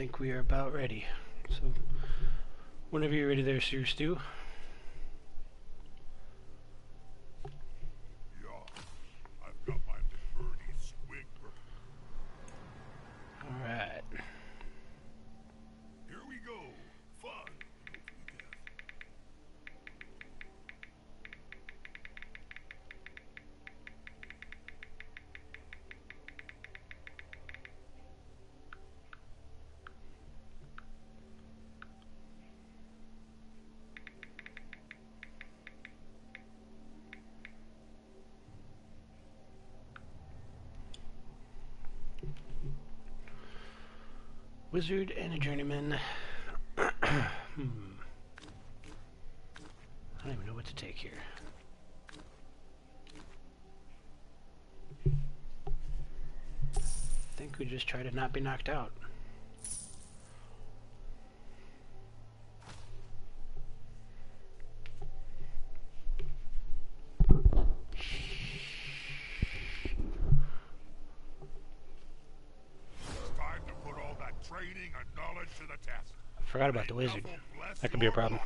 think we are about ready. So, whenever you're ready there, Sir Stu. Alright. Here we go. Fun. Wizard and a journeyman. I don't even know what to take here. I think we just try to not be knocked out. I forgot about the wizard. That could be a problem.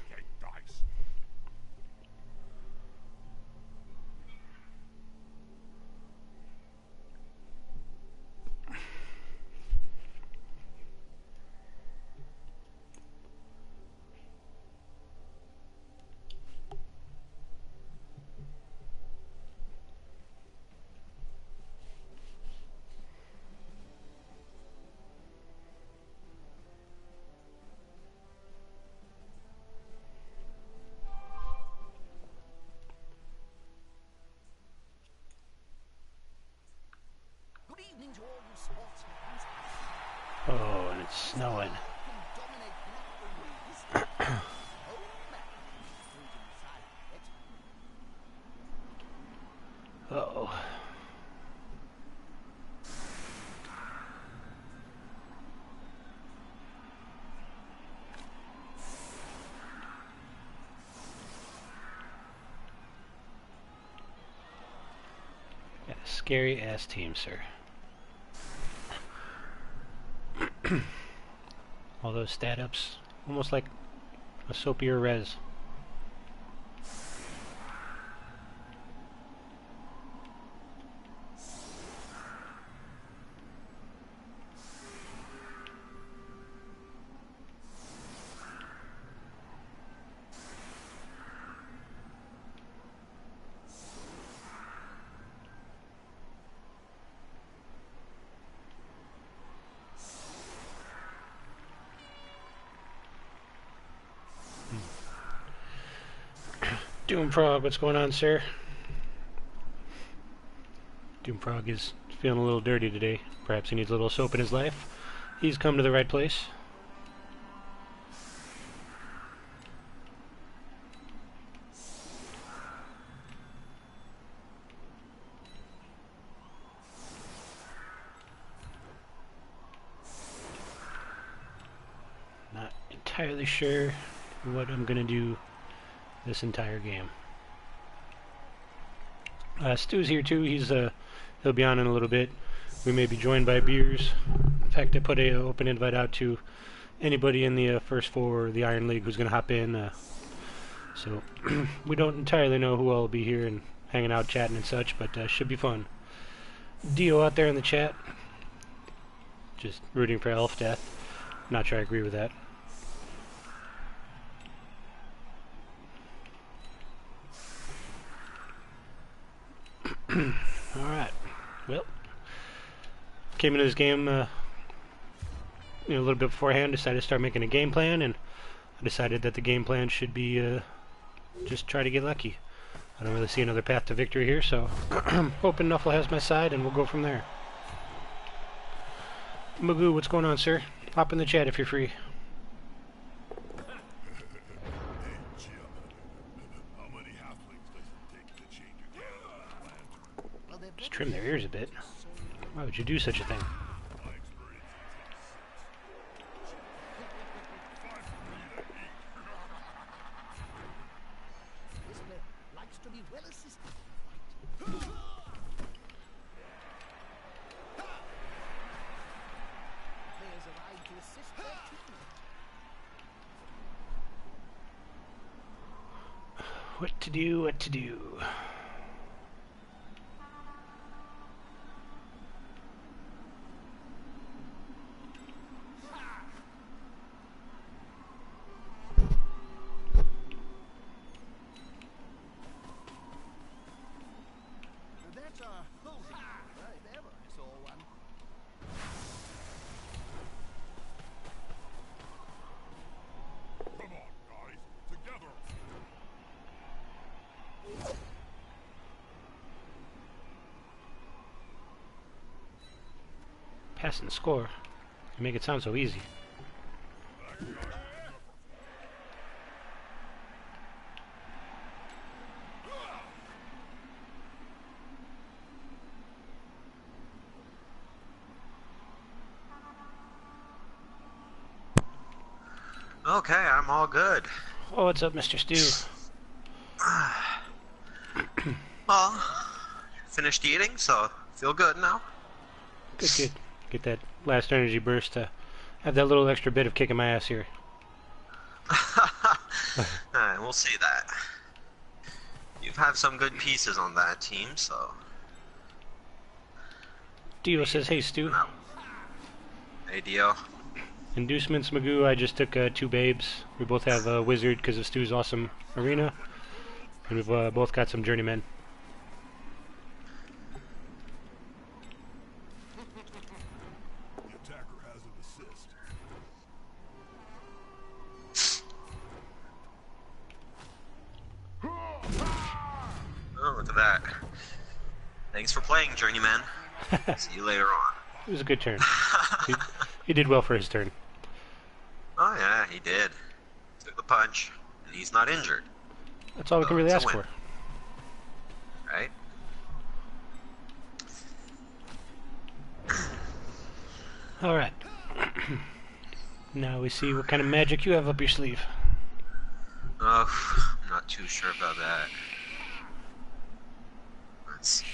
Oh, and it's snowing. Uh-oh. Got a scary-ass team, sir. All those stat ups, almost like a soapier res. Doomfrog, what's going on, sir? Doomfrog is feeling a little dirty today. Perhaps he needs a little soap in his life. He's come to the right place. Not entirely sure what I'm gonna do this entire game. Stu's here too. He'll be on in a little bit. We may be joined by beers. In fact, I put an open invite out to anybody in the first four or the Iron League who's going to hop in. So we don't entirely know who all will be here and hanging out, chatting and such, but should be fun. Dio out there in the chat, just rooting for elf death. Not sure I agree with that. Alright, well, came into this game a little bit beforehand, decided to start making a game plan, and I decided that the game plan should be just try to get lucky. I don't really see another path to victory here, so I'm hoping Nuffle has my side, and we'll go from there. Magoo, what's going on, sir? Hop in the chat if you're free. Just trim their ears a bit. Why would you do such a thing? What to do, what to do. Pass and score. You make it sound so easy. Okay, I'm all good. Oh, what's up, Mr. Stew? Well, finished eating, so feel good now. Good, good. Get that last energy burst to have that little extra bit of kicking my ass here. Alright, we'll see that. You've had some good pieces on that team, so... Dio says, hey, Stu. No. Hey, Dio. Inducements, Magoo, I just took 2 babes. We both have a wizard because of Stu's awesome arena. And we've both got some journeymen. Oh, look at that. Thanks for playing, Journeyman. See you later on. It was a good turn. he did well for his turn. Oh yeah, he did. Took the punch, and he's not injured. That's all we can really ask for. Right? Alright. Now we see what kind of magic you have up your sleeve. Oh, I'm not too sure about that. Let's see.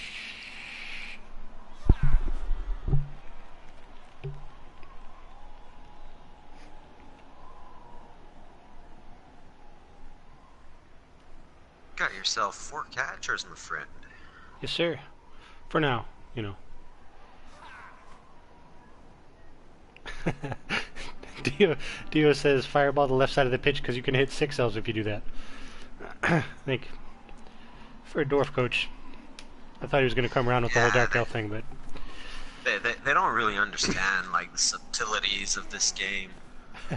Got yourself 4 catchers, my friend. Yes, sir. For now, you know. Dio says fireball the left side of the pitch because you can hit 6 elves if you do that. I think for a dwarf coach, I thought he was going to come around with the whole dark elf thing, but they don't really understand like the subtleties of this game. I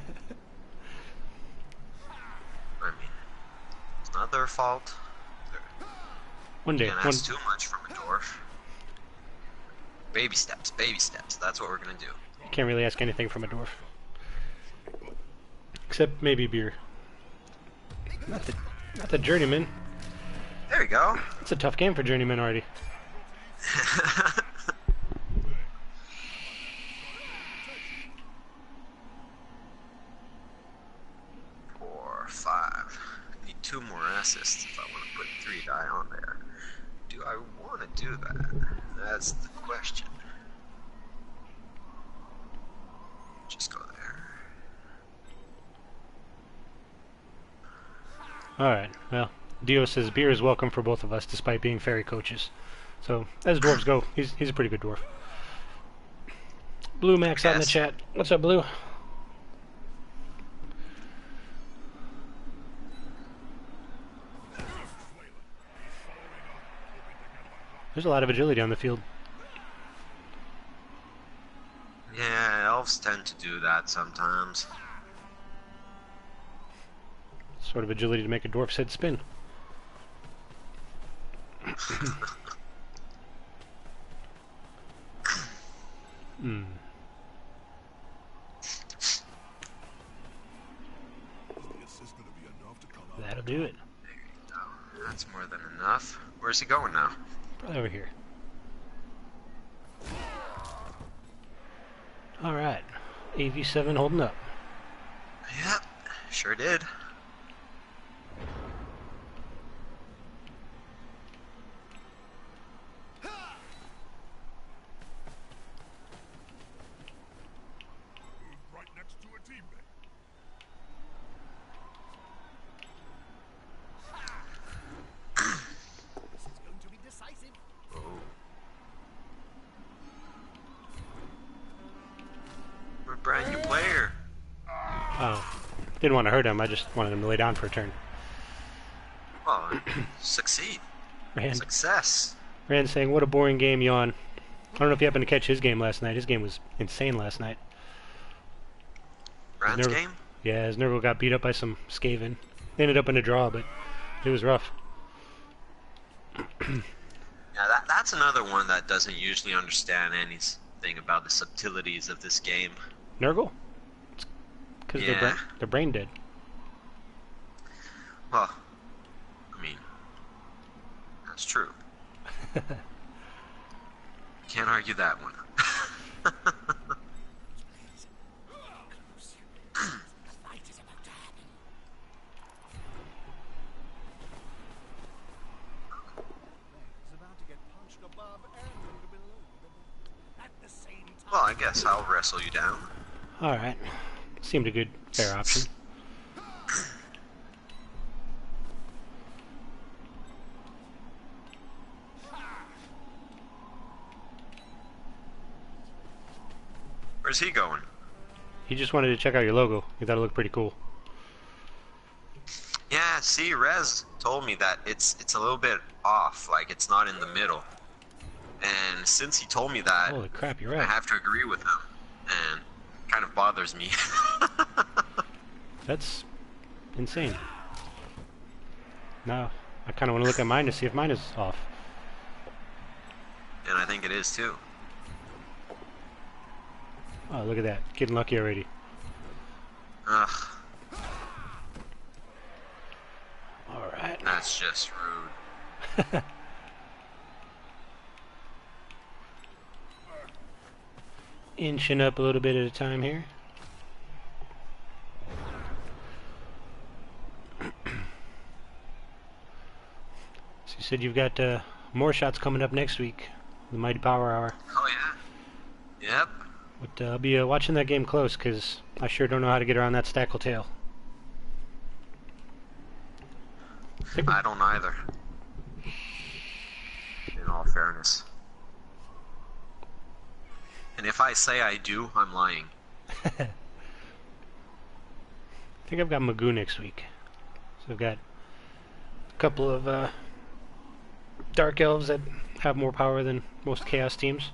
mean, it's not their fault. One day, can't ask too much from a dwarf. Baby steps, baby steps. That's what we're gonna do. You can't really ask anything from a dwarf. Except maybe beer. Not the journeyman. There you go. It's a tough game for journeyman already. 4, 5. Need 2 more assists if I want to put 3 die on there. Do I want to do that? That's the question. Just go there. Alright, well, Dio says beer is welcome for both of us despite being fairy coaches. So, as dwarves go, he's a pretty good dwarf. Blue Max out in the chat. What's up, Blue? There's a lot of agility on the field. Yeah, elves tend to do that sometimes. Sort of agility to make a dwarf's head spin. That'll do it. There you go. That's more than enough. Where's he going now? Probably over here. Alright. AV7 holding up. Yep, sure did. didn't want to hurt him. I just wanted him to lay down for a turn. Well, succeed. Rand, Success. Rand saying, "What a boring game, yawn." I don't know if you happened to catch his game last night. His game was insane last night. Rand's game? Yeah, his Nurgle got beat up by some Skaven. They ended up in a draw, but it was rough. Yeah, that's another one that doesn't usually understand anything about the subtleties of this game. Nurgle? Because Yeah. they're brain dead. Well, I mean, that's true. Can't argue that one. Well, I guess I'll wrestle you down. Alright. Seemed a good, fair option. Where's he going? He just wanted to check out your logo. He thought it looked pretty cool. Yeah, see, Rez told me that it's a little bit off, like it's not in the middle. And since he told me that, Holy crap, you're I right. have to agree with him, and it kind of bothers me. That's insane. Now, I kind of want to look at mine to see if mine is off. And I think it is too. Oh, look at that. Getting lucky already. Ugh, Alright. that's just rude. Inching up a little bit at a time here. So you said you've got more shots coming up next week. The Mighty Power Hour. Oh yeah. Yep. But I'll be watching that game close, because I sure don't know how to get around that Stackle Tail. I don't either. In all fairness. And if I say I do, I'm lying. I think I've got Magoo next week. So I've got a couple of Dark Elves that have more power than most Chaos teams.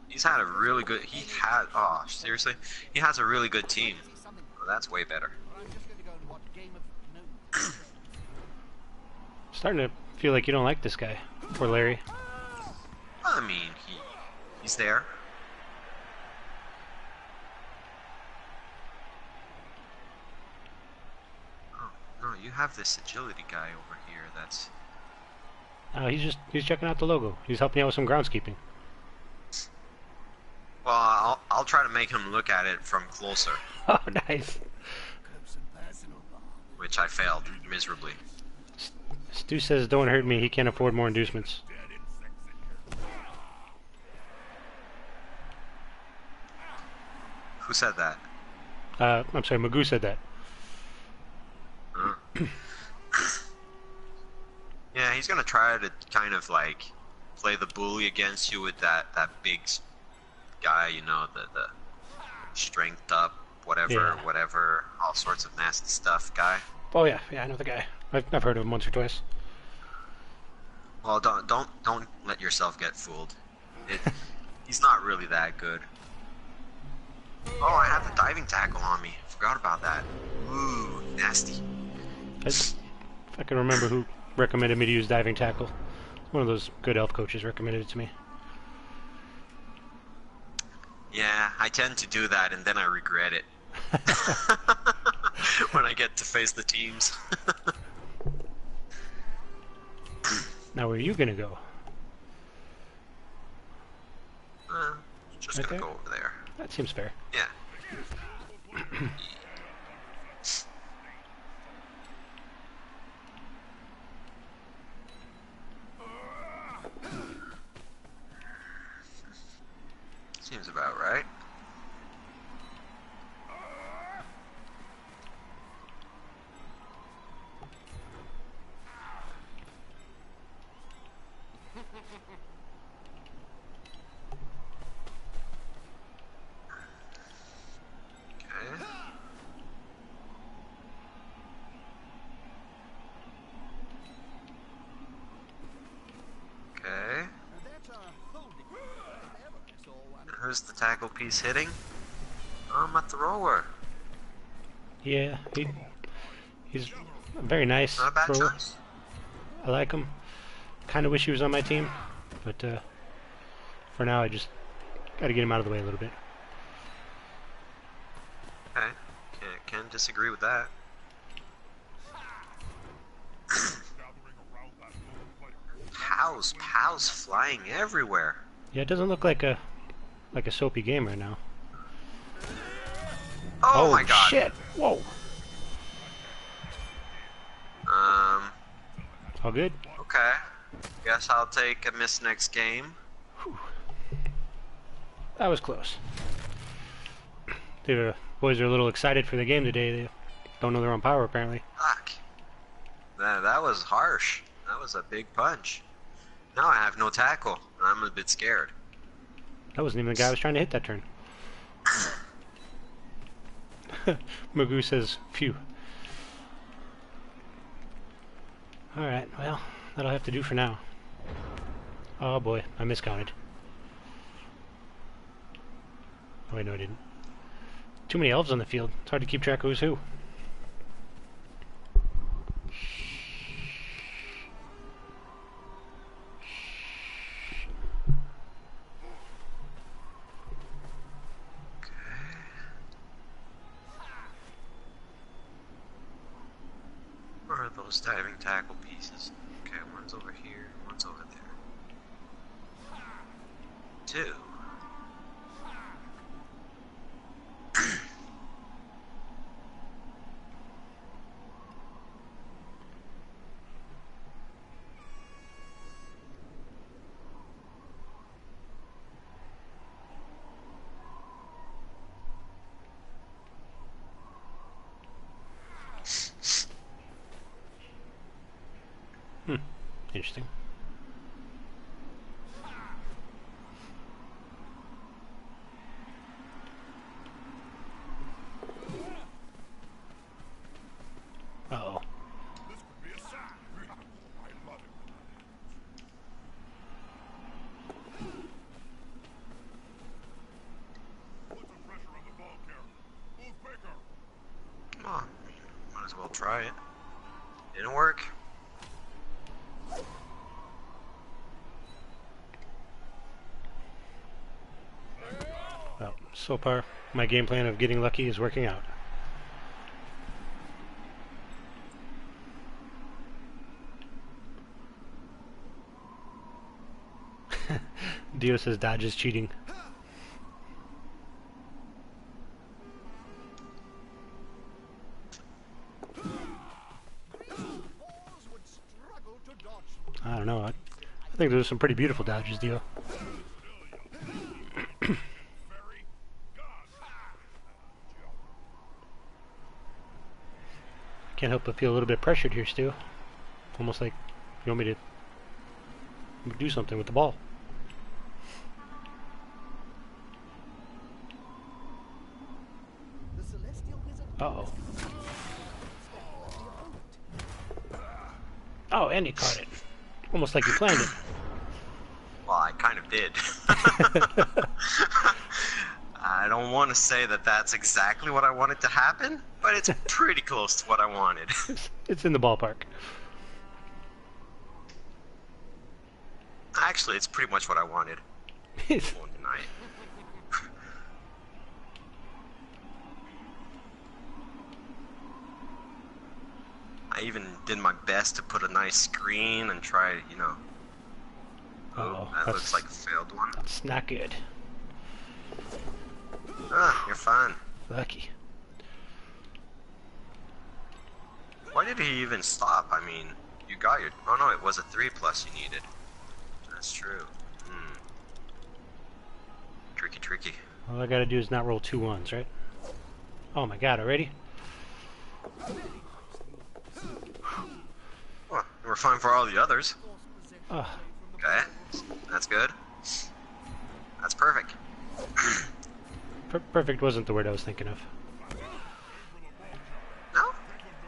He's had a really good. Oh, seriously? He has a really good team. Well, that's way better. Starting to feel like you don't like this guy. Poor Larry. I mean, he's there. Oh, no, you have this agility guy over here that's... He's checking out the logo. He's helping out with some groundskeeping. Well, I'll try to make him look at it from closer, Oh, nice. which I failed miserably. Stu says, "Don't hurt me. He can't afford more inducements." Who said that? I'm sorry, Magoo said that. Yeah, he's gonna try to kind of like play the bully against you with that big guy, you know, the strength up, whatever, Yeah. whatever, all sorts of nasty stuff guy. Oh yeah, I know the guy. I've heard of him once or twice. Well, don't let yourself get fooled. He's not really that good. Oh, I have the diving tackle on me. Forgot about that. Ooh, nasty. If I can remember who recommended me to use diving tackle. One of those good elf coaches recommended it to me. Yeah, I tend to do that and then I regret it. When I get to face the teams. Now where are you gonna go? Just Right gonna there? go over there. That seems fair. Yeah. Seems about right. Okay. is the tackle piece hitting? I'm a thrower. Yeah, he's a very nice Not a bad thrower. choice. I like him. Kind of wish he was on my team, but for now I just got to get him out of the way a little bit. Okay, can't disagree with that. Pals flying everywhere. Yeah, it doesn't look like a soapy game right now. Oh my god. Shit! Whoa! All good? Okay. Guess I'll take a miss next game. Whew. That was close. The boys are a little excited for the game today. They don't know they're on power, apparently. Fuck. That was harsh. That was a big punch. Now I have no tackle, and I'm a bit scared. That wasn't even the guy I was trying to hit that turn. Magoo says, phew. Alright, well, that'll have to do for now. Oh boy, I miscounted. Oh wait, no I didn't. Too many elves on the field. It's hard to keep track of who's who. Where are those diving tackle pieces? Okay, one's over here, one's over there. Two. Interesting. Uh-oh. Come on. Might as well try it. Didn't work. Well, so far, my game plan of getting lucky is working out. Dio says dodge is cheating. I don't know. I think those are some pretty beautiful dodges, Dio. Can't help but feel a little bit pressured here, Stu. Almost like you want me to do something with the ball. Uh-oh. Oh, and you caught it. Almost like you planned it. Well, I kind of did. I don't want to say that that's exactly what I wanted to happen, but it's pretty close to what I wanted. It's in the ballpark. Actually, it's pretty much what I wanted. Won't deny it. I even did my best to put a nice screen and try, you know. Uh-oh, that looks like a failed one. That's not good. Ah, you're fine. Lucky. Why did he even stop? I mean, you got your... Oh no, it was a 3+ you needed. That's true. Tricky, tricky. All I gotta do is not roll 2 1s, right? Oh my god, already? Well, we're fine for all the others. Oh. Okay, that's good. That's perfect. Perfect wasn't the word I was thinking of. No?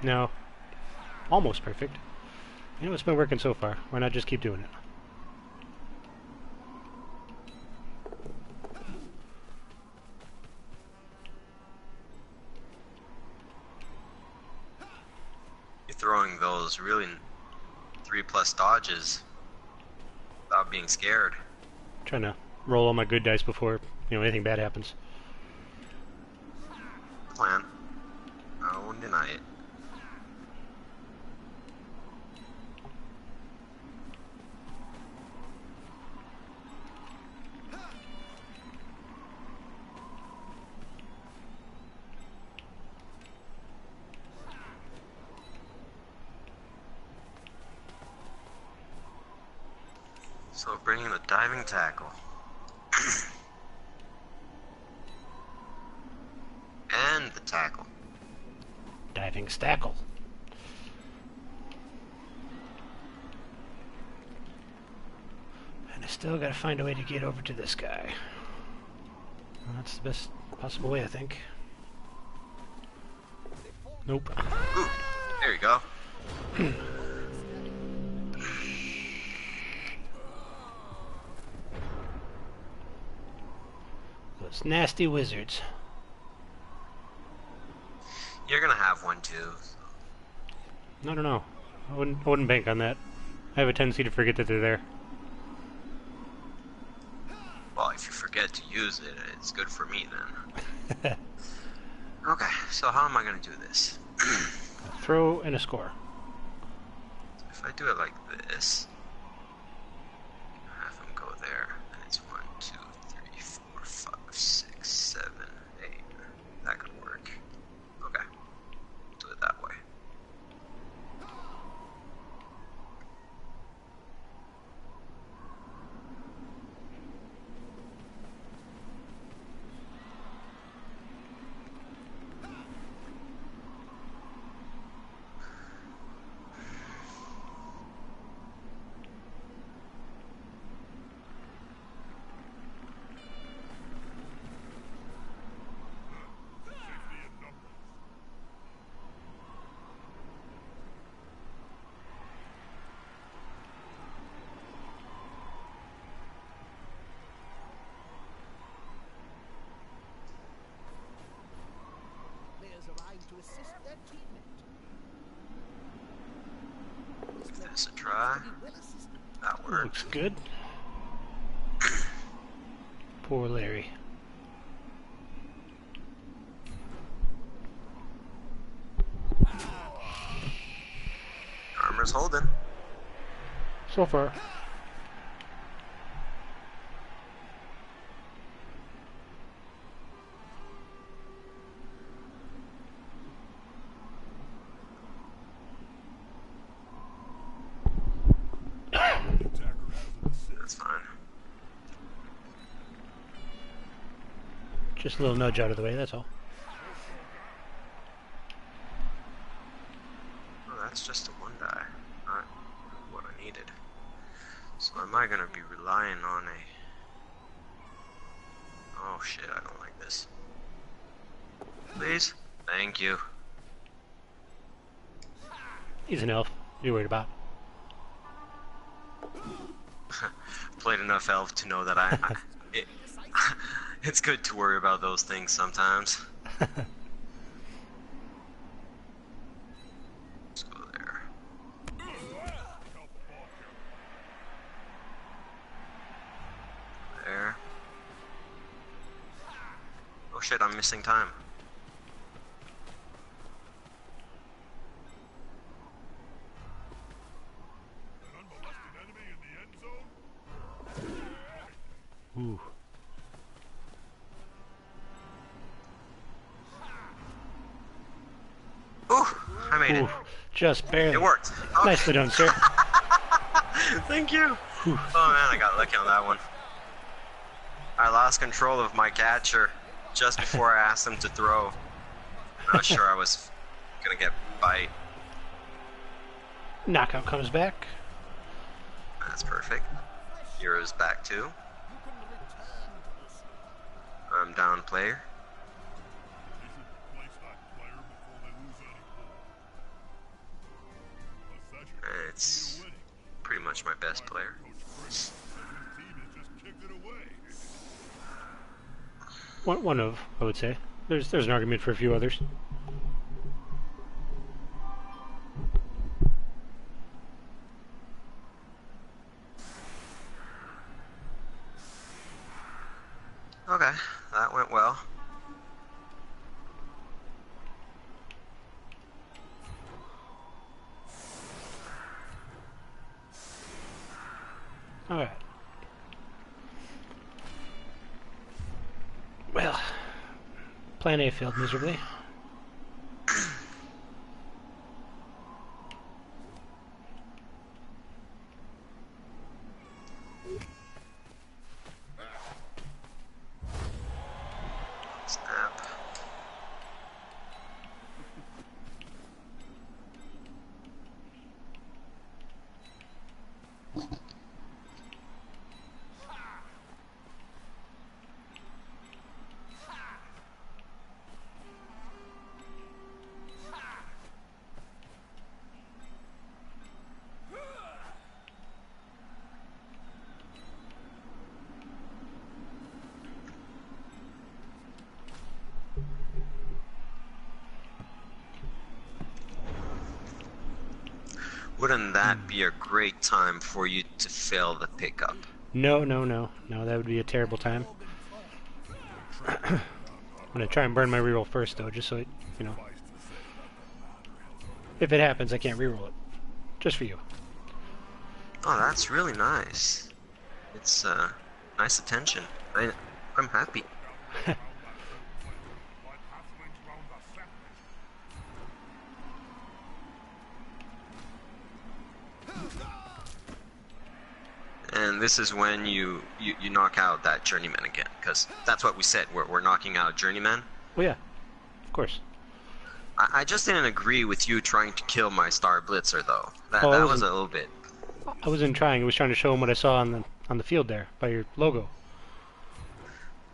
No. Almost perfect. You know, it's been working so far. Why not just keep doing it? throwing those really 3+ dodges without being scared. Trying to roll all my good dice before, you know, anything bad happens. Plan. I won't deny it. So bringing the diving tackle. And the tackle. Diving stackle. And I still gotta find a way to get over to this guy. Well, that's the best possible way, I think. Nope. Ooh, there you go. Those nasty wizards. You're gonna have one too. I don't know. I wouldn't bank on that. I have a tendency to forget that they're there. Well, if you forget to use it, it's good for me then. Okay, so how am I gonna do this? A throw and a score. If I do it like this, have him go there, and it's 1, 2, 3, 4, 5, 6, 7, 8. That could work. Okay, do it that way. Give this a try. That works. Looks good. Poor Larry. Armor's holding. So far. That's fine. Just a little nudge out of the way, that's all. Oh, that's just a 1 die. Not what I needed. So am I gonna be relying on a... Oh shit, I don't like this. Please? Thank you. He's an elf. What are you worried about? Played enough elf to know that it's good to worry about those things sometimes. Let's go there. There. Oh shit, I'm missing time. Ooh. Ooh, I made Ooh. it. Just barely. It worked. Okay. Nicely done, sir. Thank you. Whew. Oh man, I got lucky on that one. I lost control of my catcher just before I asked him to throw. I was sure I was gonna get bite. Knockout comes back. That's perfect. Hero's back too. I'm down player. It's pretty much my best player. One of, I would say. There's an argument for a few others. Okay, that went well. Alright. Well, plan A failed miserably. Snap. Wouldn't that be a great time for you to fail the pickup? No, no, no. No, that would be a terrible time. I'm gonna try and burn my reroll first, though, just so it, you know. If it happens, I can't reroll it. Just for you. Oh, that's really nice. It's nice attention. I'm happy. And this is when you knock out that journeyman again, because that's what we said. We're knocking out journeyman. Well, yeah, of course. I just didn't agree with you trying to kill my star blitzer though. That Oh, that was a little bit. I wasn't trying. I was trying to show him what I saw on the field there by your logo.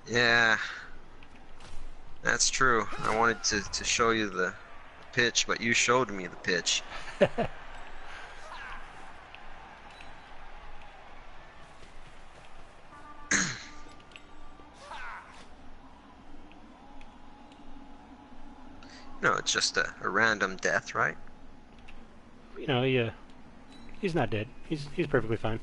Yeah, that's true. I wanted to show you the pitch, but you showed me the pitch. No, it's just a random death, right? You know, he's not dead. He's perfectly fine.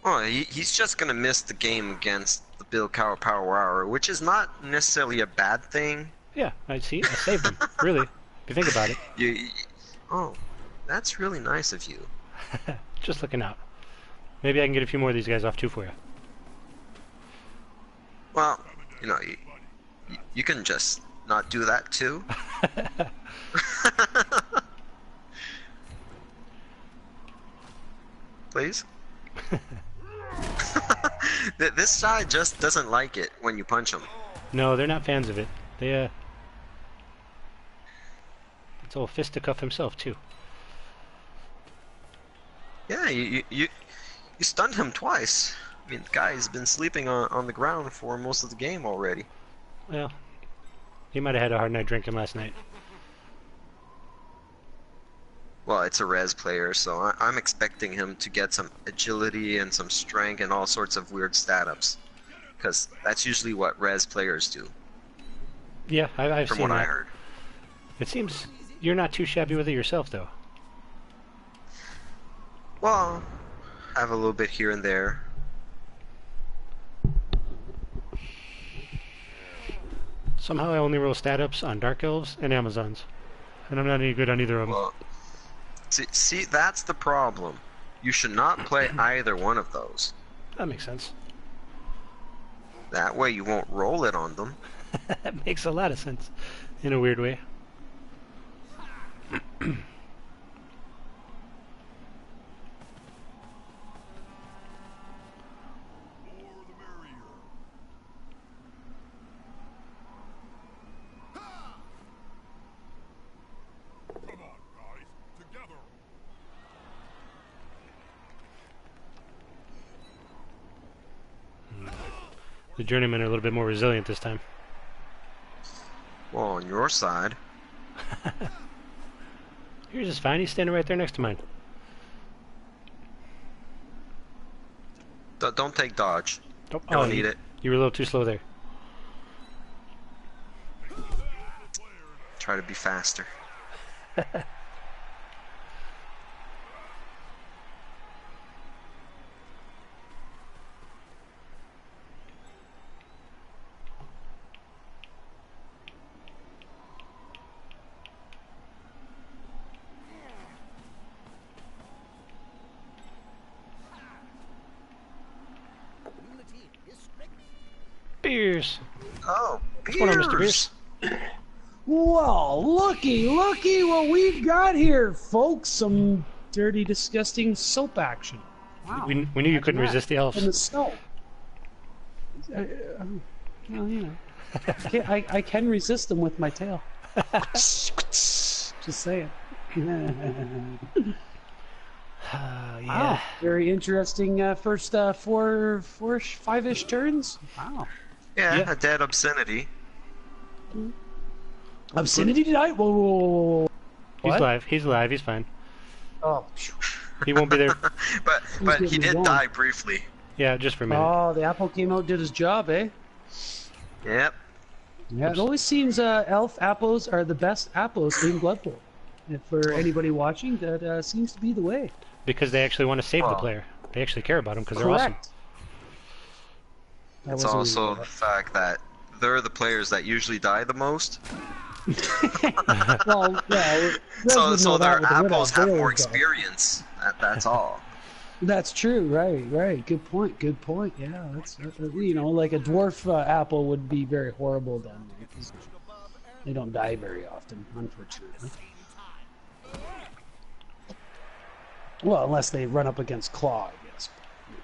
Oh, he's just gonna miss the game against the Bill Cow Power Hour, which is not necessarily a bad thing. Yeah, I see. I saved him. Really, if you think about it. Oh, that's really nice of you. Just looking out. Maybe I can get a few more of these guys off too for you. Well, you know, you can just not do that too. Please? This side just doesn't like it when you punch them. No, they're not fans of it. They it's old fisticuff himself too. Yeah, you stunned him twice. I mean, the guy's been sleeping on the ground for most of the game already. Well, he might have had a hard night drinking last night. Well, it's a res player, so I'm expecting him to get some agility and some strength and all sorts of weird stat ups. Because that's usually what res players do, Yeah, I've from seen what that. I heard. It seems you're not too shabby with it yourself, though. Well, I have a little bit here and there. Somehow I only roll stat ups on Dark Elves and Amazons. And I'm not any good on either of them. Well, see, that's the problem. You should not play either one of those. That makes sense. That way you won't roll it on them. That makes a lot of sense. In a weird way. The journeymen are a little bit more resilient this time. Well, on your side. Yours is fine. He's standing right there next to mine. Don't take dodge. Oh, Don't need it. You were a little too slow there. Try to be faster. Beers. Oh, What's going on, Mr. beers. Beers? Well, looky what we've got here, folks. Some dirty, disgusting soap action. Wow. We knew you couldn't resist the In the elves. snow. Well, you know. I can resist them with my tail. Just saying. Yeah. Wow. Very interesting first five-ish turns. Wow. Yeah, a dead obscenity. Obscenity tonight? Whoa. He's What? alive. He's alive. He's fine. Oh. He won't be there. but he getting did going? die briefly. Yeah, just for a minute. Oh, the apple came out, did his job, eh? Yep. Yeah, it always seems elf apples are the best apples in Blood Bowl. And for anybody watching, that seems to be the way. Because they actually want to save the Well. player. They actually care about him because they're awesome. Correct. That It's wasn't also even- the fact that they're the players that usually die the most. well, yeah. So their apples have more experience. experience. That's all. That's true, right. Good point. Yeah, that's you know, like a dwarf apple would be very horrible then, because they don't die very often, unfortunately. Well, unless they run up against Claw, I guess. But, you know,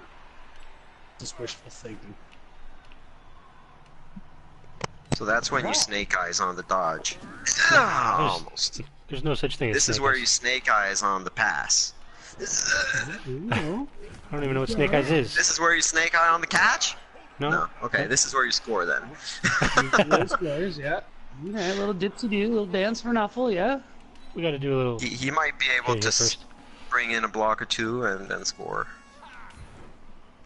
just wishful thinking. So that's when Wow. you snake eyes on the dodge. Almost. There's no such thing as This is snake where eyes. you snake eyes on the pass. You know, I don't even know what snake eyes is. This is where you snake eye on the catch? No? No. Okay, this is where you score then. those players, yeah. Okay, a little dipsy-do, a little dance for Nuffle, yeah. We gotta do a little... He might be able Okay, to first. bring in a block or two and then score.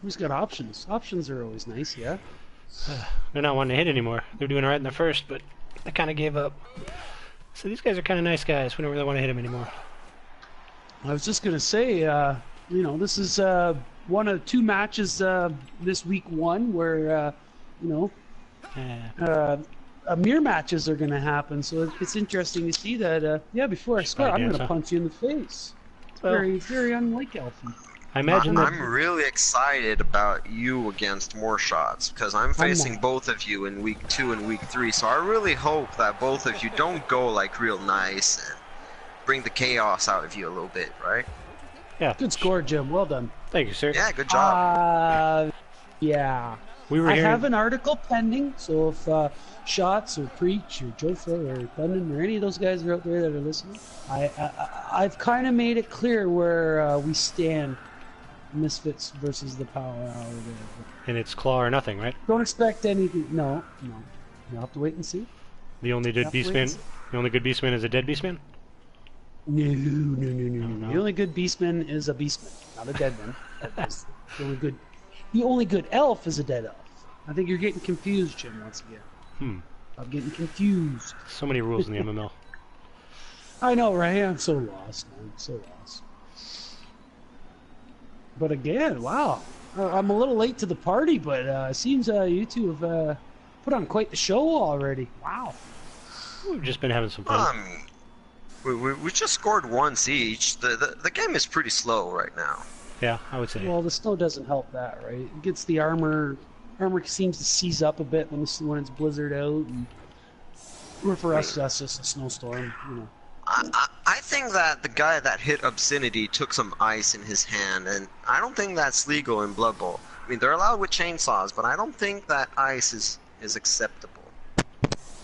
Who's got options? Options are always nice, yeah. They're not wanting to hit anymore. They're doing alright in the first, but I kind of gave up. So these guys are kind of nice guys. We don't really want to hit them anymore. I was just gonna say, you know, this is one of two matches this week one where, you know, mirror matches are gonna happen. So it's interesting to see that. Yeah, before I score, I'm dance, gonna huh? punch you in the face. It's Well- very unlike Elfie. I imagine that... I'm really excited about you against more shots because I'm facing not. both of you in week 2 and week 3. So I really hope that both of you don't go like real nice and bring the chaos out of you a little bit, right? Yeah. Good score, Jim. Well done. Thank you, sir. Yeah, good job. Yeah. We were I hearing... have an article pending, so if Shots or Preach or Jofro or Thunden or any of those guys are out there that are listening, I've kind of made it clear where we stand. Misfits versus the Power Hour. And it's claw or nothing, right? Don't expect anything. No. You'll have to wait and see. The only good Have to wait and beastman... see. The only good beastman is a dead beastman? No. no. The only good beastman is a beastman, not a dead one. That is the only good elf is a dead elf. I think you're getting confused, Jim, once again. I'm getting confused. So many rules in the MML. I know, right? I'm so lost, man. So lost. But again, wow. I'm a little late to the party, but it seems you two have put on quite the show already. Wow. We've just been having some fun. We just scored once each. The game is pretty slow right now. Yeah, I would say. Well, the snow doesn't help that, right? It gets the armor. Armor seems to seize up a bit when it's blizzard out. And, or for us, that's just a snowstorm, you know. I think that the guy that hit Obscenity took some ice in his hand, and I don't think that's legal in Blood Bowl. I mean, they're allowed with chainsaws, but I don't think that ice is acceptable.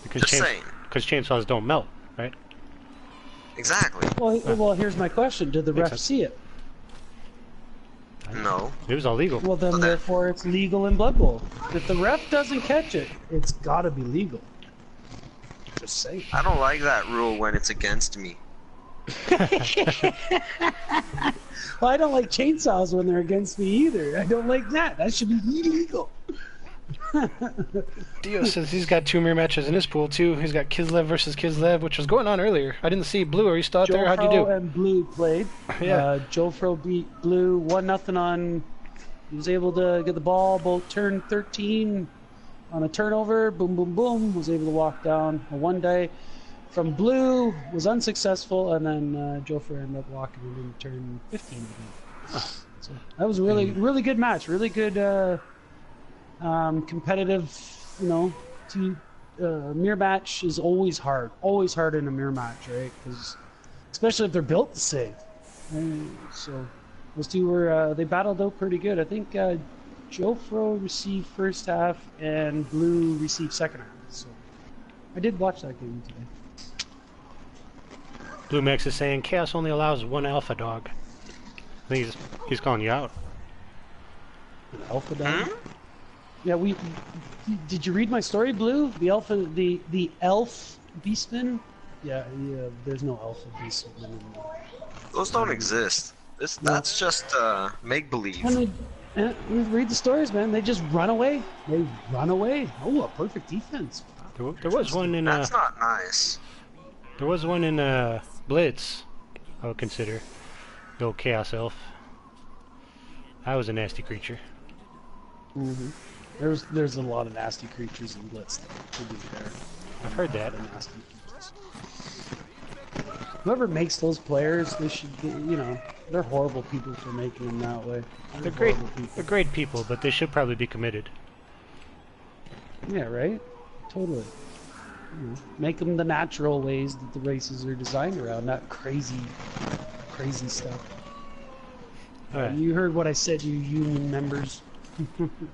Because Just saying. Because chainsaws don't melt, right? Exactly. Well, here's my question: did the Makes ref sense. see it? No. It was all legal. Well, then therefore it's legal in Blood Bowl. If the ref doesn't catch it, it's got to be legal. Just saying. I don't like that rule when it's against me. Well, I don't like chainsaws when they're against me either. I don't like that. That should be illegal. Dio says he's got 2 mirror matches in his pool too. He's got Kislev versus Kislev, which was going on earlier. I didn't see Blue. Are you still out there? How'd you do? and Blue played. Yeah. Jofro beat Blue 1-0 on. He was able to get the ball about turn 13 on a turnover. Boom, boom, boom. Was able to walk down a 1-day from Blue. Was unsuccessful, and then Jofro ended up walking in turn 15 again. So that was a really good match. Really good competitive you know, to mirror match is always hard in a mirror match, right? Because especially if they're built the same. So those two were they battled out pretty good. I think Jofro received first half and Blue received second half. So I did watch that game today. Blue Max is saying Chaos only allows one alpha dog. I think he's calling you out. An alpha dog? Yeah, did you read my story, Blue? The alpha, the elf beastman? Yeah, there's no alpha beastman anymore. Those don't exist. That's just make believe. When they read the stories, man, they just run away. They run away. Oh, a perfect defense. There was one in. That's not nice. There was one in Blitz. I would consider the old Chaos Elf. That was a nasty creature. Mm-hmm. There's a lot of nasty creatures in Blitz, to be fair. I've heard that. Nasty creatures. Whoever makes those players, they should get, they're horrible people for making them that way. They're great. They're great people, but they should probably be committed. Yeah, right? Totally. Make them the natural ways that the races are designed around, not crazy stuff. Right. You heard what I said, you union members.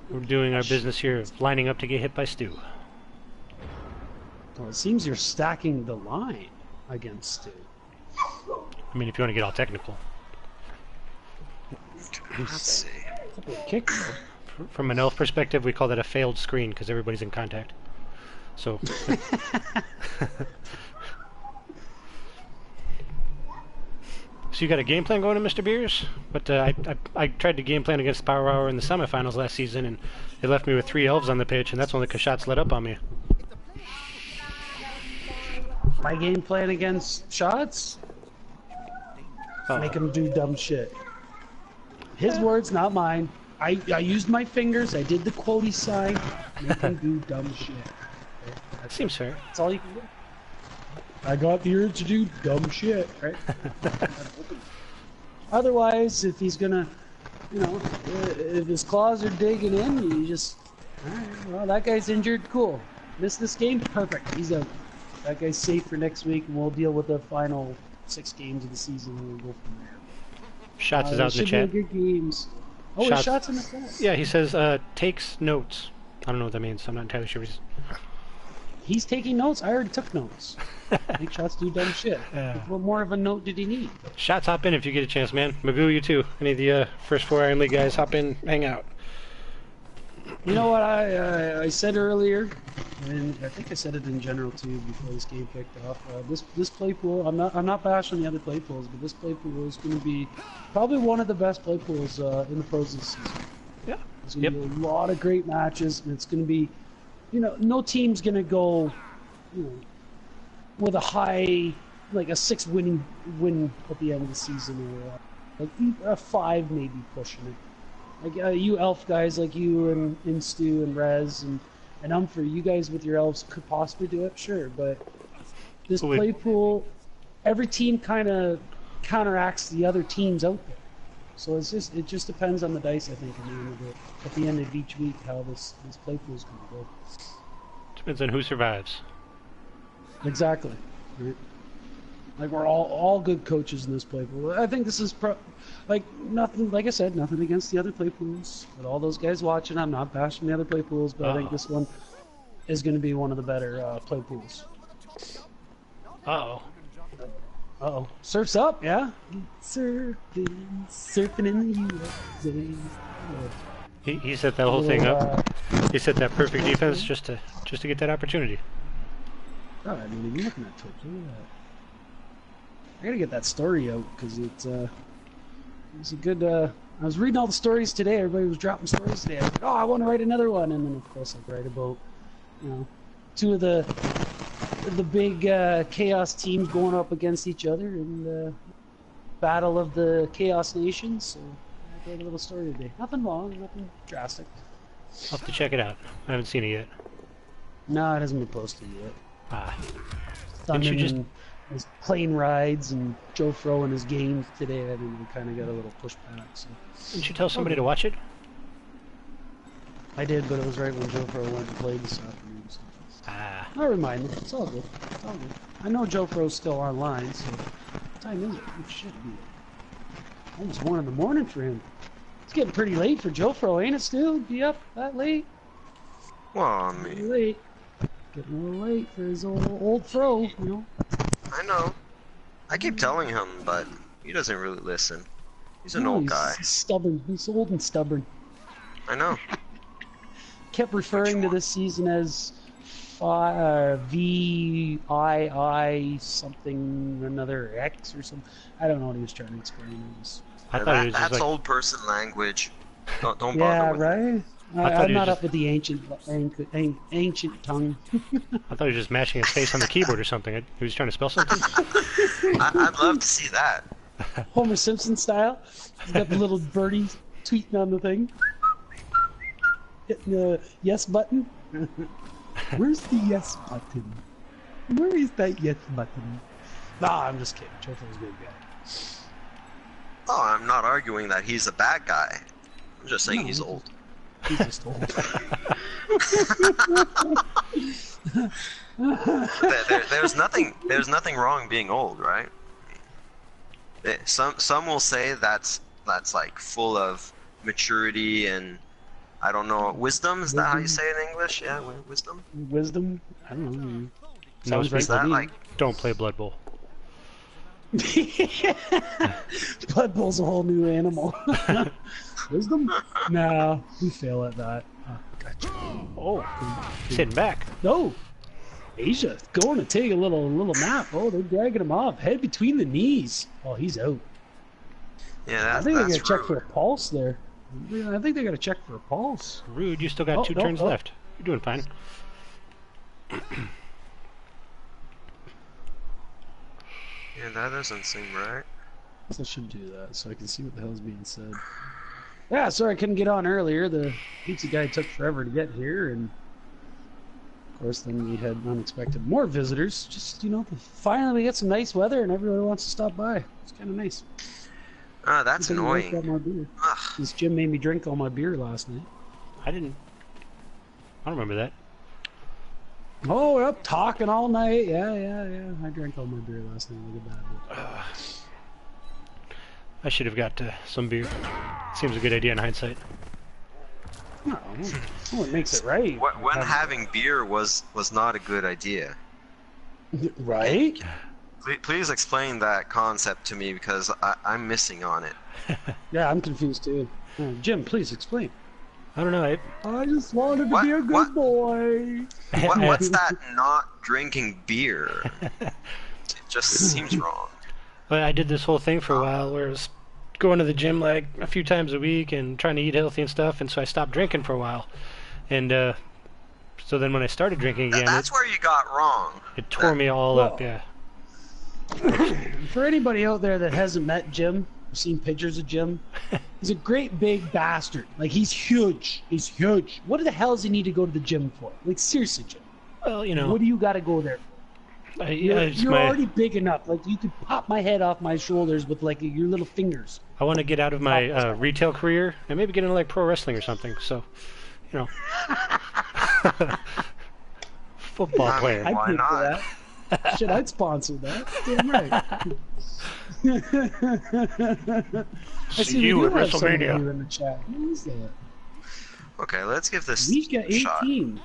We're doing our business here of lining up to get hit by Stu. Well, it seems you're stacking the line against Stu. I mean, if you want to get all technical. Let's see. Kick, though. From an elf perspective, we call that a failed screen because everybody's in contact. So. So you got a game plan going to Mr. Beers? But I tried to game plan against Power Hour in the semifinals last season, and it left me with 3 elves on the pitch, and that's when the shots let up on me. My game plan against shots? Make him do dumb shit. His words, not mine. I used my fingers. I did the quotey sign. Make him do dumb shit. Okay? That seems fair. That's all you can do. I got the urge to do dumb shit, right? Otherwise, if he's gonna, if his claws are digging in, you just, alright, well, that guy's injured, cool. Missed this game, perfect, he's out. That guy's safe for next week, and we'll deal with the final 6 games of the season, and we'll go from there. Shots is out in the chat. Good games. Oh, his shots in the chat. Yeah, he says, takes notes. I don't know what that means, so I'm not entirely sure. He's taking notes? I already took notes. Make shots do dumb shit. What more of a note did he need? Shots, hop in if you get a chance, man. Magoo, you too. Any of the first 4 Iron League guys, hop in, hang out. You know what I said earlier, and I think I said it in general too before this game kicked off. This play pool, I'm not bashing the other play pools, but this play pool is going to be probably one of the best play pools in the pros this season. Yeah. There's going to be a lot of great matches, and it's going to be, no team's going to go, with a high, like a 6 win at the end of the season, or like a 5 maybe pushing it. Like you elf guys, like you and Stu and Rez and Humphrey, you guys with your elves could possibly do it, sure. But this play pool, every team kind of counteracts the other teams out there. So it just depends on the dice, I think, at the end of each week how this play pool is going to go. Depends on who survives. Exactly. Right. Like we're all good coaches in this play pool. I think this is nothing. Like I said, nothing against the other play pools. But all those guys watching, I'm not bashing the other play pools, but I think this one is going to be one of the better play pools. Uh-oh. Surf's up, yeah? Surfing in the USA. He set that whole thing up. He set that perfect defense just to get that opportunity. Oh, I mean, you're looking at Twitch. Look at that. I gotta get that story out because it's a good. I was reading all the stories today. Everybody was dropping stories today. I was like, oh, I want to write another one, and then of course I write about, 2 of the big chaos teams going up against each other in the battle of the Chaos Nations. So I wrote a little story today. Nothing long, nothing drastic. I'll have to check it out. I haven't seen it yet. No, it hasn't been posted yet. Didn't you just his plane rides and Joe Fro and his games today, I mean, we kind of got a little pushback. So. Didn't you tell somebody to watch it? I did, but it was right when Joe Pro went and played this afternoon. So. Ah. I'll remind them. It's all good. It's all good. I know Joe Pro's still online, so what time is it? It should be almost 1 in the morning for him. It's getting pretty late for Joe Pro, ain't it, Stu? Be up that late? Well, I Getting mean, late. Getting a little late for his old pro, you know. I know. I keep telling him, but he doesn't really listen. He's an old guy. He's stubborn. He's old and stubborn. I know. Kept referring to this season as VII something another X or something. I don't know what he was trying to explain. It was... I thought it was just That's like, old person language. Don't bother Yeah, with it. right? I thought I'm he was not just- up with the ancient tongue. I thought he was just mashing his face on the keyboard or something. He was trying to spell something. I'd love to see that. Homer Simpson style. He's got the little birdie tweeting on the thing. Hitting the yes button. Where's the yes button? Where is that yes button? Nah, I'm just kidding. Jofo's a good guy. Oh, I'm not arguing that he's a bad guy. I'm just saying No, he's old. He's just old. There's nothing wrong being old, right? Some will say that's like full of maturity and I don't know, wisdom. Is that how you say it in English? Yeah, wisdom. Wisdom? I don't know. No, Sounds right Is to that me. like Don't play Blood Bowl. Blood Bowl's a whole new animal. Wisdom? No, we fail at that. Oh, gotcha. Oh, sitting back. No, Asia going to take a little nap. Oh, they're dragging him off, head between the knees. Oh, he's out. yeah? I think they That's got to check rude. for a pulse there. I think they got to check for a pulse. Rude, you still got Oh, two no, turns oh. left. You're doing fine. Yeah, that doesn't seem right. So I should do that so I can see what the hell's being said. Yeah, sorry I couldn't get on earlier. The pizza guy took forever to get here, and of course then we had unexpected more visitors. Just, you know, finally we get some nice weather and everybody wants to stop by. It's kind of nice. Ah, that's Couldn't wake up annoying. my beer. Ugh. This Jim made me drink all my beer last night. I don't remember that. Oh, we're up talking all night. Yeah. I drank all my beer last night. Look at that. I should have got some beer. Seems a good idea in hindsight. No, well, it makes it right. When having beer was not a good idea. Right? Please explain that concept to me because I'm missing on it. Yeah, I'm confused too. Jim, please explain. I don't know. I just wanted to What- be a good what- boy. What's that not drinking beer? It just seems wrong. I did this whole thing for a while where I was going to the gym like a few times a week and trying to eat healthy and stuff, and so I stopped drinking for a while. And so then when I started drinking again, That's where you got wrong. it tore me all up, yeah. For anybody out there that hasn't met Jim, or seen pictures of Jim, he's a great big bastard. Like, he's huge. He's huge. What the hell does he need to go to the gym for? Like, seriously, Jim. Well, you know, What do you got to go there for? You're already big enough. Like, you could pop my head off my shoulders with, like, your little fingers. I want to get out of my retail career and maybe get into like pro wrestling or something. So, you know, football I mean, player. I'd Why pay for not? that. Shit, I'd sponsor that. Damn right. I See you we at do have someone WrestleMania. here in the chat. Who is that? Okay, let's give this Mika a shot. 18.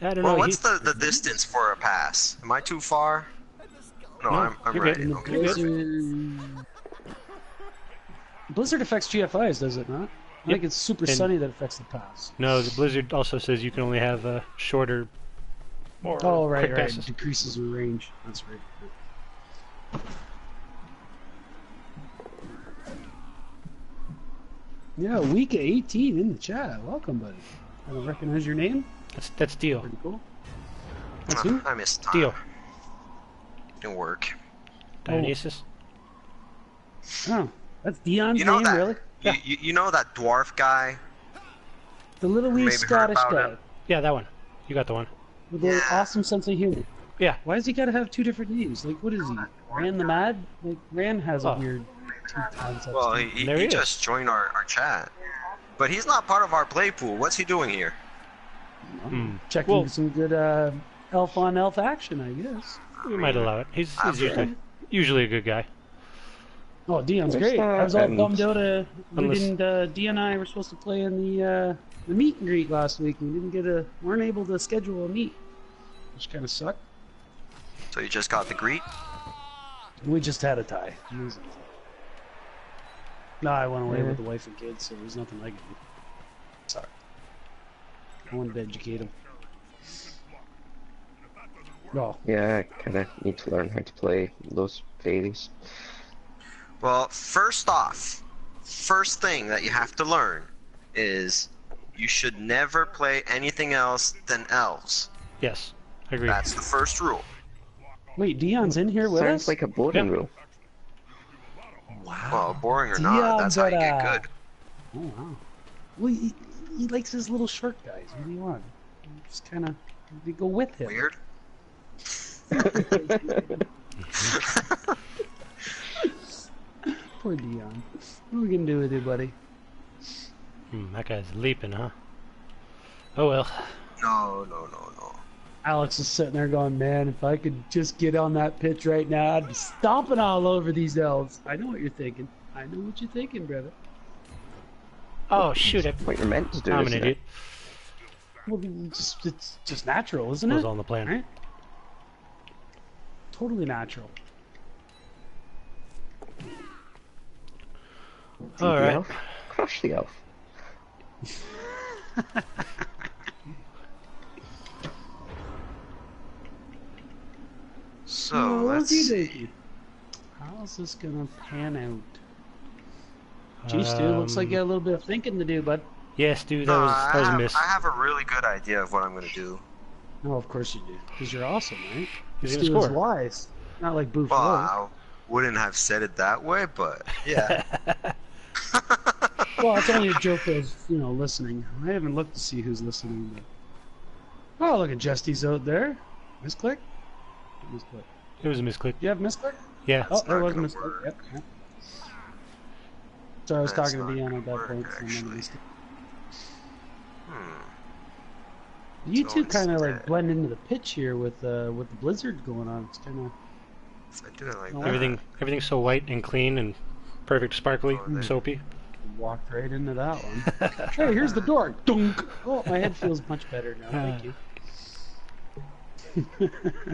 I don't Well, know. what's the distance for a pass? Am I too far? No, No, I'm you're ready. good. Okay. You're good. Blizzard. Blizzard affects GFIs, does it not? I think it's super And- sunny that affects the pass. No, the Blizzard also says you can only have shorter or Oh, right, quick right. passes. Decreases your range. That's right. Yeah, week 18 in the chat. Welcome, buddy. I don't recognize your name. That's Deal. Pretty cool. That's who? I missed time. Deal. Didn't work. Dionysus. Oh, that's Dion's You know name, that? really? You know that dwarf guy? The little wee Maybe heard Scottish about guy him. Yeah, that one. You got the one. with an Yeah. awesome sense of humor. Yeah. Why does he gotta have two different names? Like, what is he? Ran the Mad? Like, Ran has a Oh. weird two concepts. Well, too. he There he is. just joined our chat. But he's not part of our play pool. What's he doing here? Checking Well- some good elf on elf action, I guess. We might allow it. He's Okay. usually a good guy. Oh, Dion's Where's great. I was all that? bummed out. Unless- Dion and I were supposed to play in the meet and greet last week. We weren't able to schedule a meet, which kind of sucked. So you just got the greet? We just had a tie. No, I went away Yeah. with the wife and kids, so there's nothing I could do. Sorry. I wanted to educate him. No. Yeah, I kind of need to learn how to play those fairies. Well, first off, first thing that you have to learn is you should never play anything else than elves. Yes, I agree. That's the first rule. Wait, Dion's in here with Sounds us? like a boarding Yep. rule. Wow. Well, boring or not, that's how you get good. Oh, wow. Well, he likes his little short guys. What do you want? Just kind of go with him. Weird. Poor Dion. What are we gonna do with you, buddy? That guy's leaping, huh? Oh well. No. Alex is sitting there going, man, if I could just get on that pitch right now, I'd be stomping all over these elves. I know what you're thinking. I know what you're thinking, brother. Oh shoot! What you're meant to do, I'm an isn't idiot. Well, it's just natural, isn't That was it? all in the plan. Right? Totally natural. it? All The right. elf? Crush the elf. So let's see. How's this gonna pan out? Geez, dude, looks like you got a little bit of thinking to do, bud. Yes, dude, No, that was a miss. I have a really good idea of what I'm gonna do. No, of course you do, because you're awesome, right? He's Stu gonna is score. wise, not like Boof. Well, I wouldn't have said it that way, but yeah. Well, it's only a joke for those, listening. I haven't looked to see who's listening. But... Oh, look at Justy's out there. Misclick? Misclick. It was a misclick. Do you have misclick? Yeah. Oh, not there was a gonna misclick. work. Yep. So I was That's talking to not Dion at gonna that point. work, So I actually. missed it. So You two kind of like instead- blend into the pitch here with the blizzard going on. It's kind of If I do it like No, that, Everything's so white and clean and perfect, sparkly, Oh, there. soapy. walked right into that one. Hey, here's the door. Dunk. Oh, my head feels much better now. Thank you.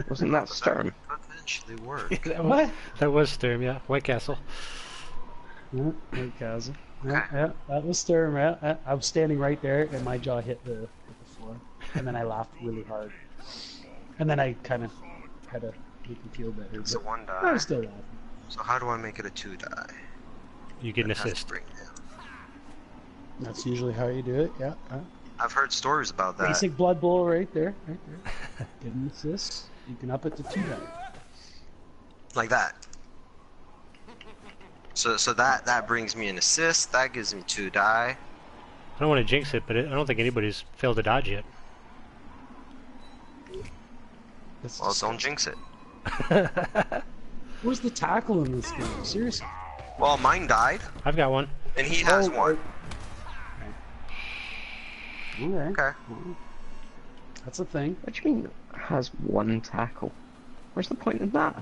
Wasn't that Sturm? eventually work. What? That was Sturm, yeah. White Castle. Yeah, White Castle. Yeah, that was Sturm. Yeah, I was standing right there, and my jaw hit the floor, and then I laughed really hard, and then I kind of had to make me feel better. It's a But one I die. was still laughing. So how do I make it a two die? You get an It has to assist. bring down. That's usually how you do it. Yeah. I've heard stories about that. Basic Blood Bowl right there. Get an assist. You can up it to 2 die. Like that. So that brings me an assist. That gives me 2 die. I don't want to jinx it, but I don't think anybody's failed to dodge yet. That's Well, disgusting. don't jinx it. Where's the tackle in this game? Seriously. Well, mine died, I've got one. and he has Oh, one. Okay. Okay. That's a thing, What do you mean has one tackle? Where's the point in that?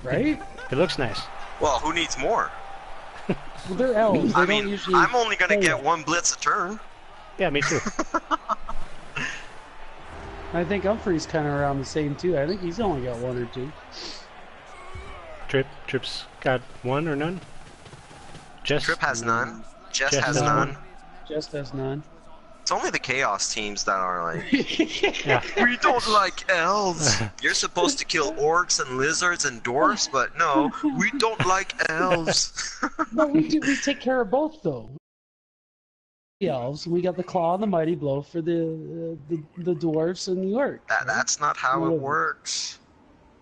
right? It looks nice. Well, who needs more? Well, they're elves. They I don't mean, usually I'm only gonna play get that. 1 blitz a turn. Yeah, me too. I think Humphrey's kind of around the same too. I think he's only got 1 or 2. Trip's got one or none? Just Trip has none. Jess Jess has has none. none. Just has none. It's only the Chaos teams that are like, Yeah. we don't like elves. You're supposed to kill orcs and lizards and dwarfs, but no, we don't like elves. No, we take care of both though. The elves. We got the claw and the mighty blow for the dwarves and the orcs. That's not how it Yeah. works.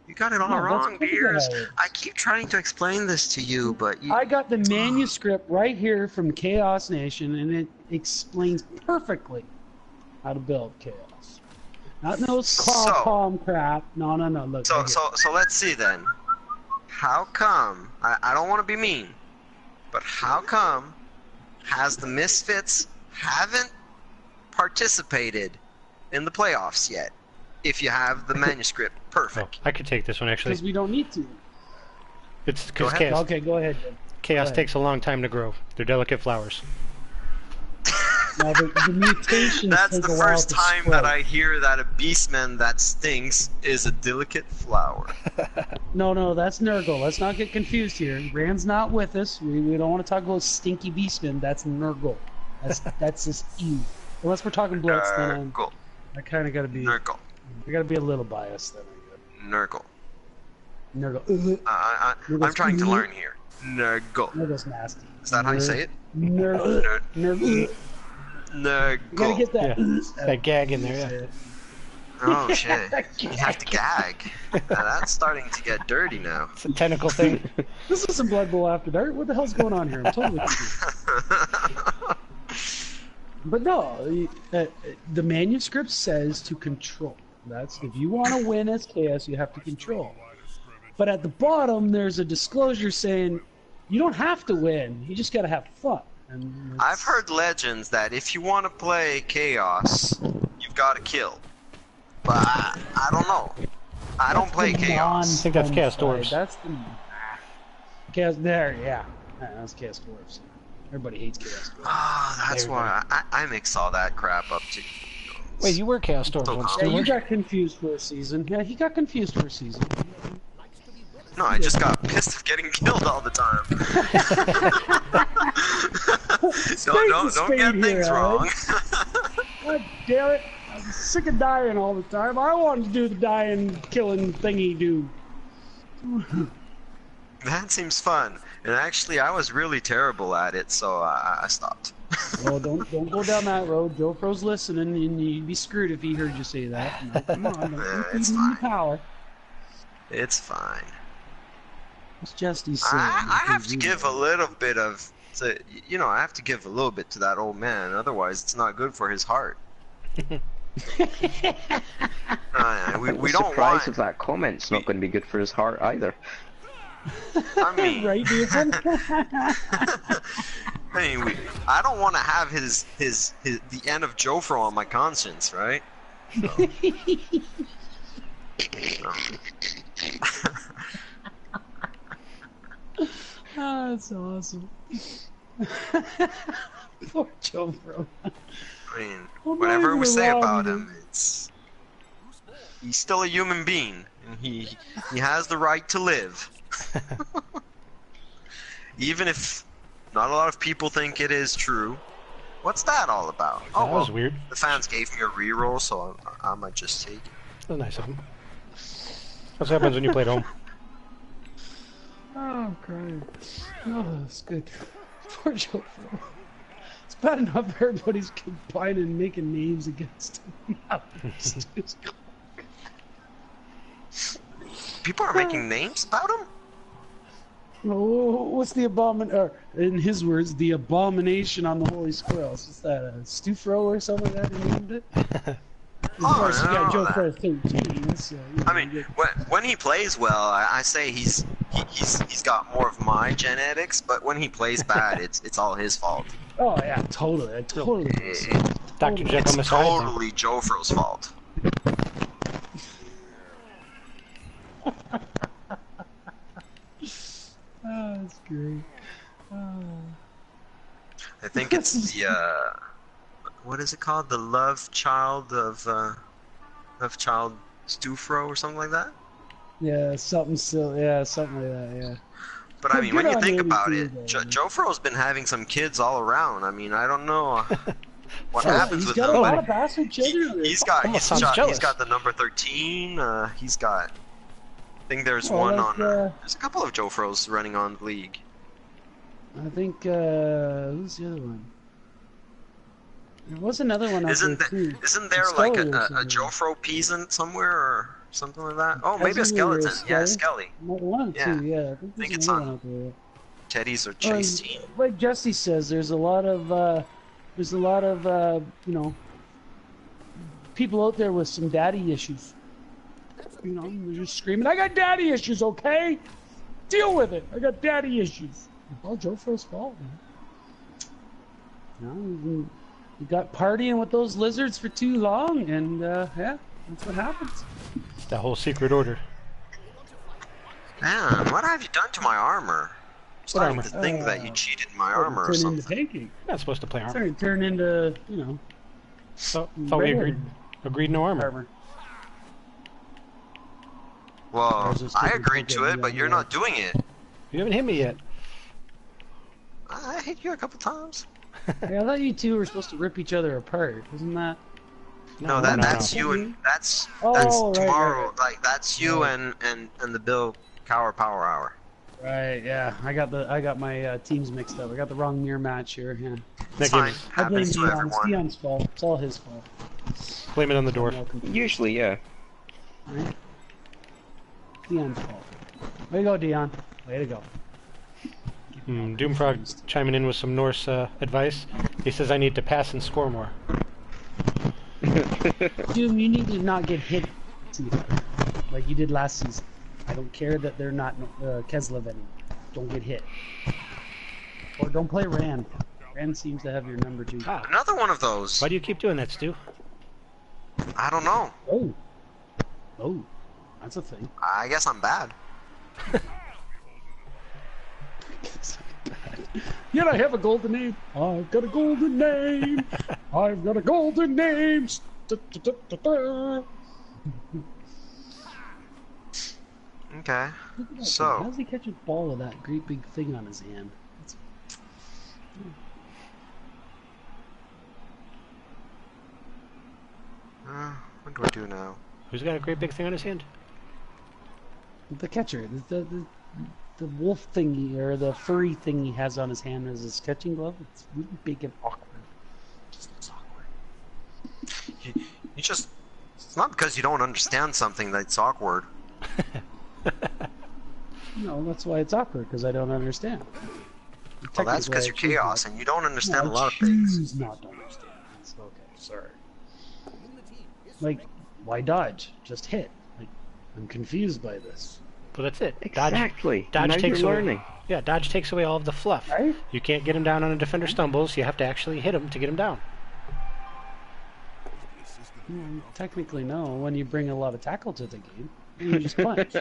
You got it all No, that's wrong, totally Beers. how it works. I keep trying to explain this to you, but you, I got the manuscript right here from Chaos Nation, and it explains perfectly how to build Chaos. Not no claw So- palm crap. No. Look. so right here. so let's see then. How come? I don't want to be mean, but how come has the Misfits haven't participated in the playoffs yet. If you have the manuscript Oh, perfect. I could take this one actually. Because we don't need to. It's Go because ahead. chaos, Okay, go ahead. Then. chaos Go ahead. takes a long time to grow. They're delicate flowers. Now, the mutations That's take the a while first to time spread. that I hear that a beastman that stinks is a delicate flower. No, that's Nurgle. Let's not get confused here. Rand's not with us. We don't want to talk about stinky beastmen. That's Nurgle. That's just E. Unless we're talking Blitz, then Nurgle. I kind of got to be. Nurgle. I got to be a little biased then. Nurgle. Nurgle. I'm trying to learn here. Nurgle. Nurgle's nasty. Is that how you say it? Nurgle. Nurgle. You gotta get that. Yeah. That gag in there, yeah. Oh shit. You have to gag. Now, that's starting to get dirty now. It's a tentacle thing. This isn't Blood Bowl After Dark. What the hell's going on here? I'm totally confused. But no, the manuscript says to control. That's if you want to win as Chaos, you have to control. But at the bottom, there's a disclosure saying you don't have to win. You just gotta have fun. And I've heard legends that if you want to play Chaos, you've got to kill. But I don't know. I don't play Chaos. I think that's Chaos Dwarves. That's the Chaos. There, yeah. That's Chaos Dwarves. Everybody hates Chaos Dwarves. Oh, that's why I mix all that crap up too. Wait, you were Chaos Dwarves once, Yeah, too, you weren't got confused for a season. Yeah, he got confused for a season. No, I just got pissed of getting killed all the time. Don't get things wrong. God damn it. I'm sick of dying all the time. I wanted to do the dying, killing thingy do. That seems fun. And actually, I was really terrible at it, so I stopped. Well, don't go down that road. Joe Pro's listening, and you'd be screwed if he heard you say that. No, come on, don't It's feed him fine. power. It's fine. What's Justy saying? I have to give a little bit of, I have to give a little bit to that old man. Otherwise, it's not good for his heart. We don't surprised want. if that comment's not going to be good for his heart either. I mean, Right, Nathan? I don't want to have his the end of Jofro on my conscience, right? So. Oh, that's awesome. Poor Joe Pro. I mean, Well, whatever not we even say wrong, about man. him, he's still a human being, and he has the right to live. Even if not a lot of people think it is true. What's that all about? That was weird. The fans gave me a reroll, so I might just take it. That was nice of him. That's what happens when you play at home. Oh, crying. Oh, that's good. Poor Joe Pro. It's bad enough everybody's combining and making names against him. People are making names about him? What's the or in his words, the abomination on the Holy Squirrels? Is that a Stufro or something like that he named it? Of course, you got Joe Pro 13. So, I mean, when he plays well, I say he's got more of my genetics, but when he plays bad, it's all his fault. Oh yeah, totally. I totally. Dr. Jekyll, It's Mr. Hyde. totally Jofro's fault. Oh, that's great. Oh. I think it's the what is it called? The love child of child Stufro or something like that. Yeah, something still. Yeah, something like that. Yeah. But I mean, when Good you on think him, about too, it, though. Jofro's been having some kids all around. I mean, I don't know what Oh, happens he's with got him. a lot But of bastard children. he's got Almost sounds jealous. the number 13. He's got. I think there's Oh, one like, on. There's a couple of Jofros running on the league. I think who's the other one? There was another one. Isn't too. there like Scully or a something. Jofro peasant somewhere or something like that? Oh, maybe a Hasn't there skeleton. a Yeah, Scully? Skelly. One or Yeah. two. Yeah, I think think there's it's another on- one out there. Teddy's or Chase team. Like Jesse says, there's a lot of people out there with some daddy issues. You know, they're just screaming, "I got daddy issues, okay? Deal with it. I got daddy issues." All Joe Fro's fault, man. You know, you got partying with those lizards for too long, and yeah, that's what happens. That whole secret order. Man, what have you done to my armor? I'm starting armor? to think that you cheated my armor or Turn into something. pancake. You're not supposed to play armor. Sorry, turn into, you know, So we red agreed no armor. armor. Well, was just I taking agreed to Pokemon it, but you're down not doing it. You haven't hit me yet. I hit you a couple times. Hey, I thought you two were supposed to rip each other apart. Isn't that? No, no, that's no. you and that's Oh, right, tomorrow. right. Like that's you and the Bill Cower Power Hour. Right. Yeah. I got my teams mixed up. I got the wrong mirror match here. Yeah. It's That fine. gives- I blame Happens to Dion. It's everyone. Dion's fault. It's all his fault. Blame it on the dwarf. I'm all confused, Usually, yeah. right? Dion's fault. Way to go, Dion. Way to go. Doomfrog chiming in with some Norse advice. He says I need to pass and score more. Doom, you need to not get hit like you did last season. I don't care that they're not Keslev anymore. Don't get hit. Or don't play Rand. Rand seems to have your number too. Ah, Another one of those. why do you keep doing that, Stu? I don't know. Oh. Oh. That's a thing. I guess I'm bad. Yet I have a golden name. I've got a golden name. I've got a golden name. Okay. Look at that So- thing. How does he catch a ball with that great big thing on his hand? That's... What do I do now? Who's got a great big thing on his hand? The catcher, the wolf thingy or the furry thing he has on his hand as his catching glove. It's really big and awkward. It just looks awkward. You just. It's not because you don't understand something that's awkward. No, that's why it's awkward because I don't understand. Well, that's because you're Technically, I choose chaos and you don't understand a I lot of things. choose not to understand. That's okay. Sorry. Like, why dodge? Just hit. Like, I'm confused by this. Well, that's it. Exactly. Dodge now takes you're away. learning. Yeah, dodge takes away all of the fluff. Right? You can't get him down on a defender stumbles. You have to actually hit him to get him down. Technically, no. When you bring a lot of tackle to the game, you just punch.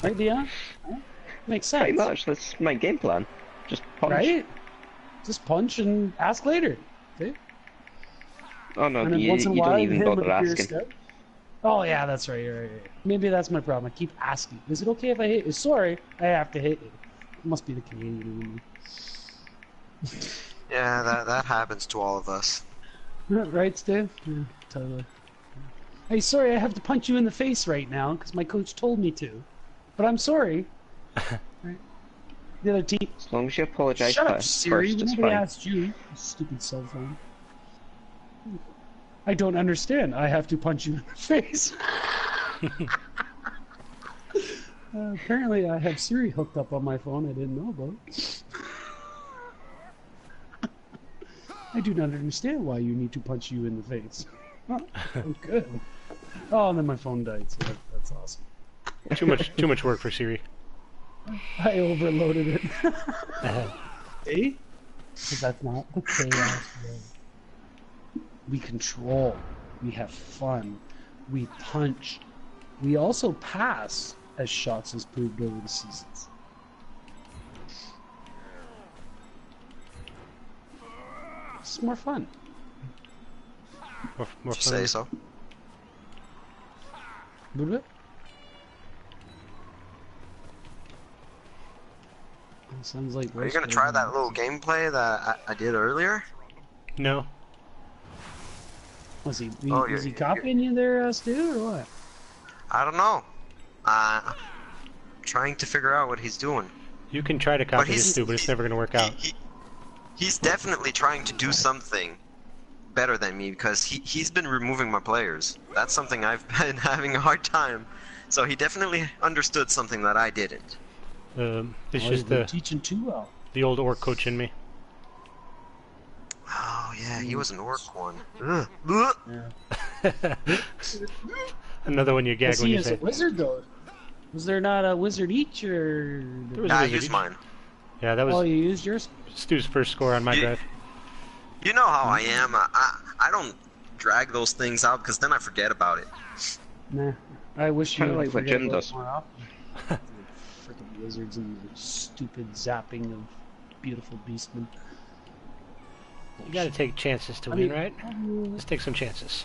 Right, Dion? Right? Makes sense. Pretty much. That's my game plan. Just punch. Right? Just punch and ask later. Okay? Oh no, And then you once in a don't while, even hit him bother with a pure asking. step. Oh yeah, that's right, right. Maybe that's my problem. I keep asking. Is it okay if I hit you? Sorry, I have to hit you. It must be the Canadian in me. Yeah, that happens to all of us. Right, Steve? Yeah, totally. Hey, sorry, I have to punch you in the face right now because my coach told me to. But I'm sorry. Right? The other team. As long as you apologize Shut up, first, Siri. it's Nobody fine. asked you. You stupid cell phone. I don't understand. I have to punch you in the face. Apparently, I have Siri hooked up on my phone. I didn't know about. I do not understand why you need to punch you in the face. Oh, good. Oh, and then my phone died. So that's awesome. Too much work for Siri. I overloaded it. See? Because that's not the chaos way. We control. We have fun. We punch. We also pass, as Shots has proved over the seasons. It's more fun. More You fun. say so. A little bit. Sounds like. Are you gonna try that little gameplay that I did earlier? No. Was he Oh, was he you're- copying you there, Stu, or what? I don't know. Trying to figure out what he's doing. You can try to copy he's- this, Stu, but it's never going to work out. He's definitely trying to do something better than me because he's been removing my players. That's something I've been having a hard time. So he definitely understood something that I didn't. It's Oh, just you've been the teaching too well. old orc coach in me. Oh yeah, he was an orc one. Ugh. Ugh. Yeah. Another one you gag Was when he you as say. a wizard though? Was there not a wizard each, or? There was Nah, a I wizard used each. mine. Yeah, that Oh, was you used yours. Stu's first score on my Yeah. drive. You know how I am. I don't drag those things out because then I forget about it. Nah, I wish you Kinda would like what forget Jim about does. it more often. Freaking wizards and their stupid zapping of beautiful beastmen. You gotta take chances to win, right? Let's take some chances.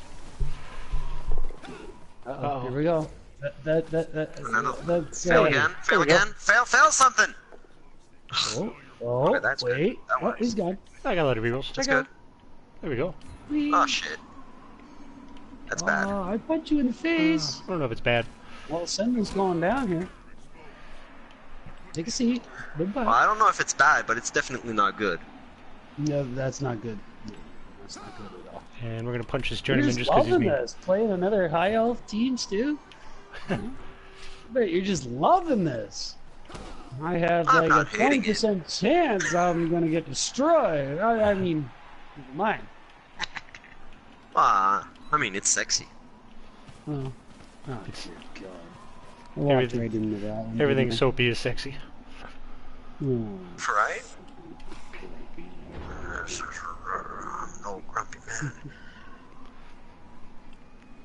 Here we go. That's Fail again. Fail again. Fail. Fail something. Oh, Okay, that's good. wait. That Oh, works. he's gone. I got a lot of rerolls. That's good. There we go. Oh shit. That's bad. Oh, I punched you in the face. I don't know if it's bad. Well, something's going down here. Take a seat. Goodbye. Well, I don't know if it's bad, but it's definitely not good. No, that's not good. No, that's not good at all. And we're gonna punch this You're journeyman just just because he's loving mean. this. Playing another high elf team, Stu. I bet you're just loving this. I have I'm like not a hating 20% chance I'm gonna get destroyed. I mean, never mind. I mean, it's sexy. Oh, It's- dear God. I walked Everything- right into that one. Everything didn't soapy is sexy. I? Oh, Right? No grumpy man.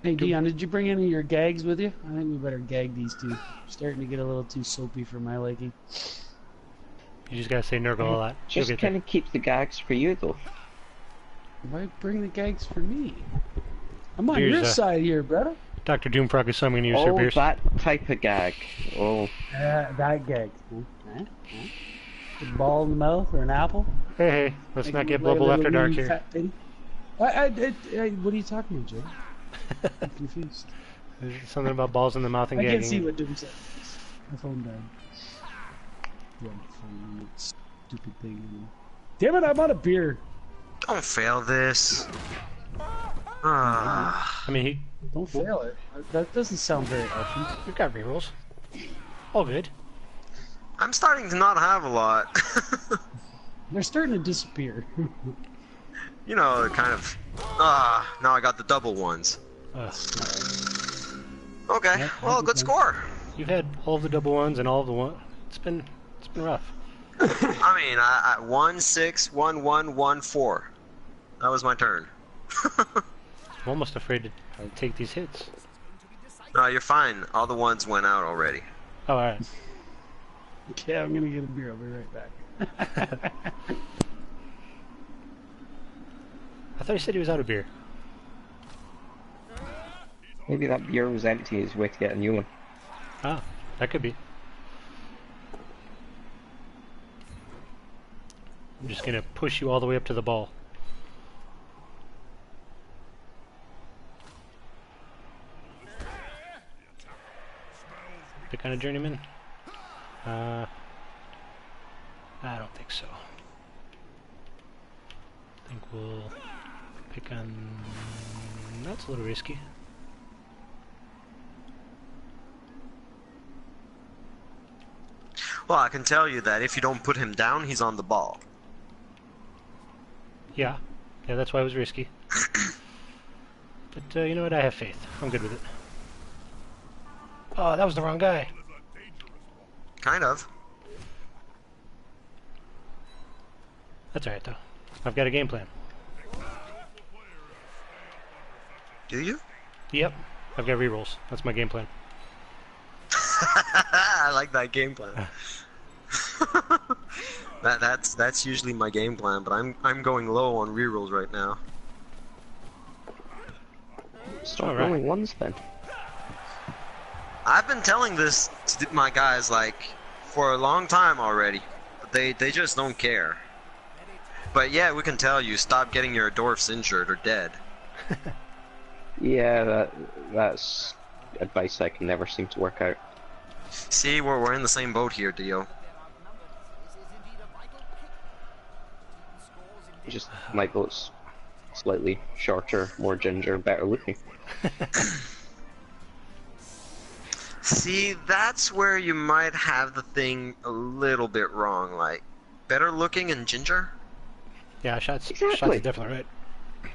Hey Dion, did you bring any of your gags with you? I think we better gag these two. Starting to get a little too soapy for my liking. You just gotta say Nurgle a lot. You'll Just get kind there. of keep the gags for you, though. Why bring the gags for me? I'm on Here's your a- side here, brother. Dr. Doomfrog is summoning you, Sir Oh, Beers. that type of gag. Oh, That gag. Huh? A ball in the mouth or an apple? Hey, hey, let's Like not get like a Blubble little after dark wee here. fat pity. What are you talking about, Joe? I'm confused. There's something about balls in the mouth and I gagging. can't see what Doom said. My phone died. Yeah, phone, stupid thing. Damn it, I'm out of beer. Don't fail this. Ah. I mean, Don't fail it. That doesn't sound very elfin. we've got rerolls. All good. I'm starting to not have a lot. They're starting to disappear. You know, kind of. Now I got the double ones. Okay, Yeah, well, good score. You've had all of the double ones and all of the one. It's been rough. I mean, I 1 6 1 1 1 4. That was my turn. I'm almost afraid to take these hits. No, you're fine. All the ones went out already. Oh, alright. Okay, I'm gonna get a beer. I'll be right back. I thought you said he was out of beer. maybe that beer was empty. His way to get a new one. Ah, that could be. I'm just gonna push you all the way up to the ball. Pick on a journeyman? I don't think so. I think we'll pick on... That's a little risky. Well, I can tell you that if you don't put him down, he's on the ball. Yeah. Yeah, that's why it was risky. But, you know what? I have faith. I'm good with it. Oh, that was the wrong guy. Kind of. That's alright, though. I've got a game plan. Do you? Yep. I've got rerolls. That's my game plan. I like that game plan. That's usually my game plan, but I'm going low on rerolls right now. Stop Alright. rolling ones then. I've been telling this to my guys like for a long time already, but they just don't care. But yeah, we can tell you stop getting your dwarfs injured or dead. Yeah, that's advice I can never seem to work out. See, we're in the same boat here, Dio. Just my vote's slightly shorter, more ginger, better looking. See, that's where you might have the thing a little bit wrong. Like, better looking and ginger? Yeah, shots Exactly. is definitely right.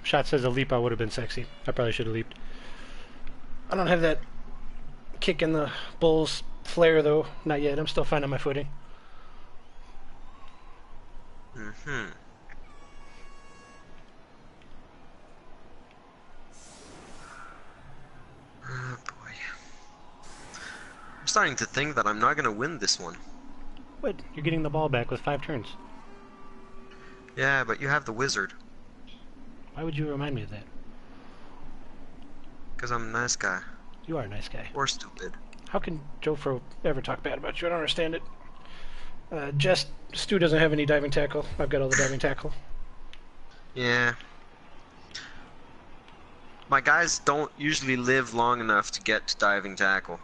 Shot says a leap I would have been sexy. I probably should have leaped. I don't have that kick in the bull's flare, though. Not yet. I'm still finding my footing. Mm-hmm. Oh boy. I'm starting to think that I'm not gonna win this one. What? You're getting the ball back with 5 turns. Yeah, but you have the wizard. Why would you remind me of that? Because I'm a nice guy. You are a nice guy. Or stupid. How can Joe Fro ever talk bad about you? I don't understand it. Stu doesn't have any diving tackle. I've got all the diving tackle. Yeah. My guys don't usually live long enough to get to diving tackle.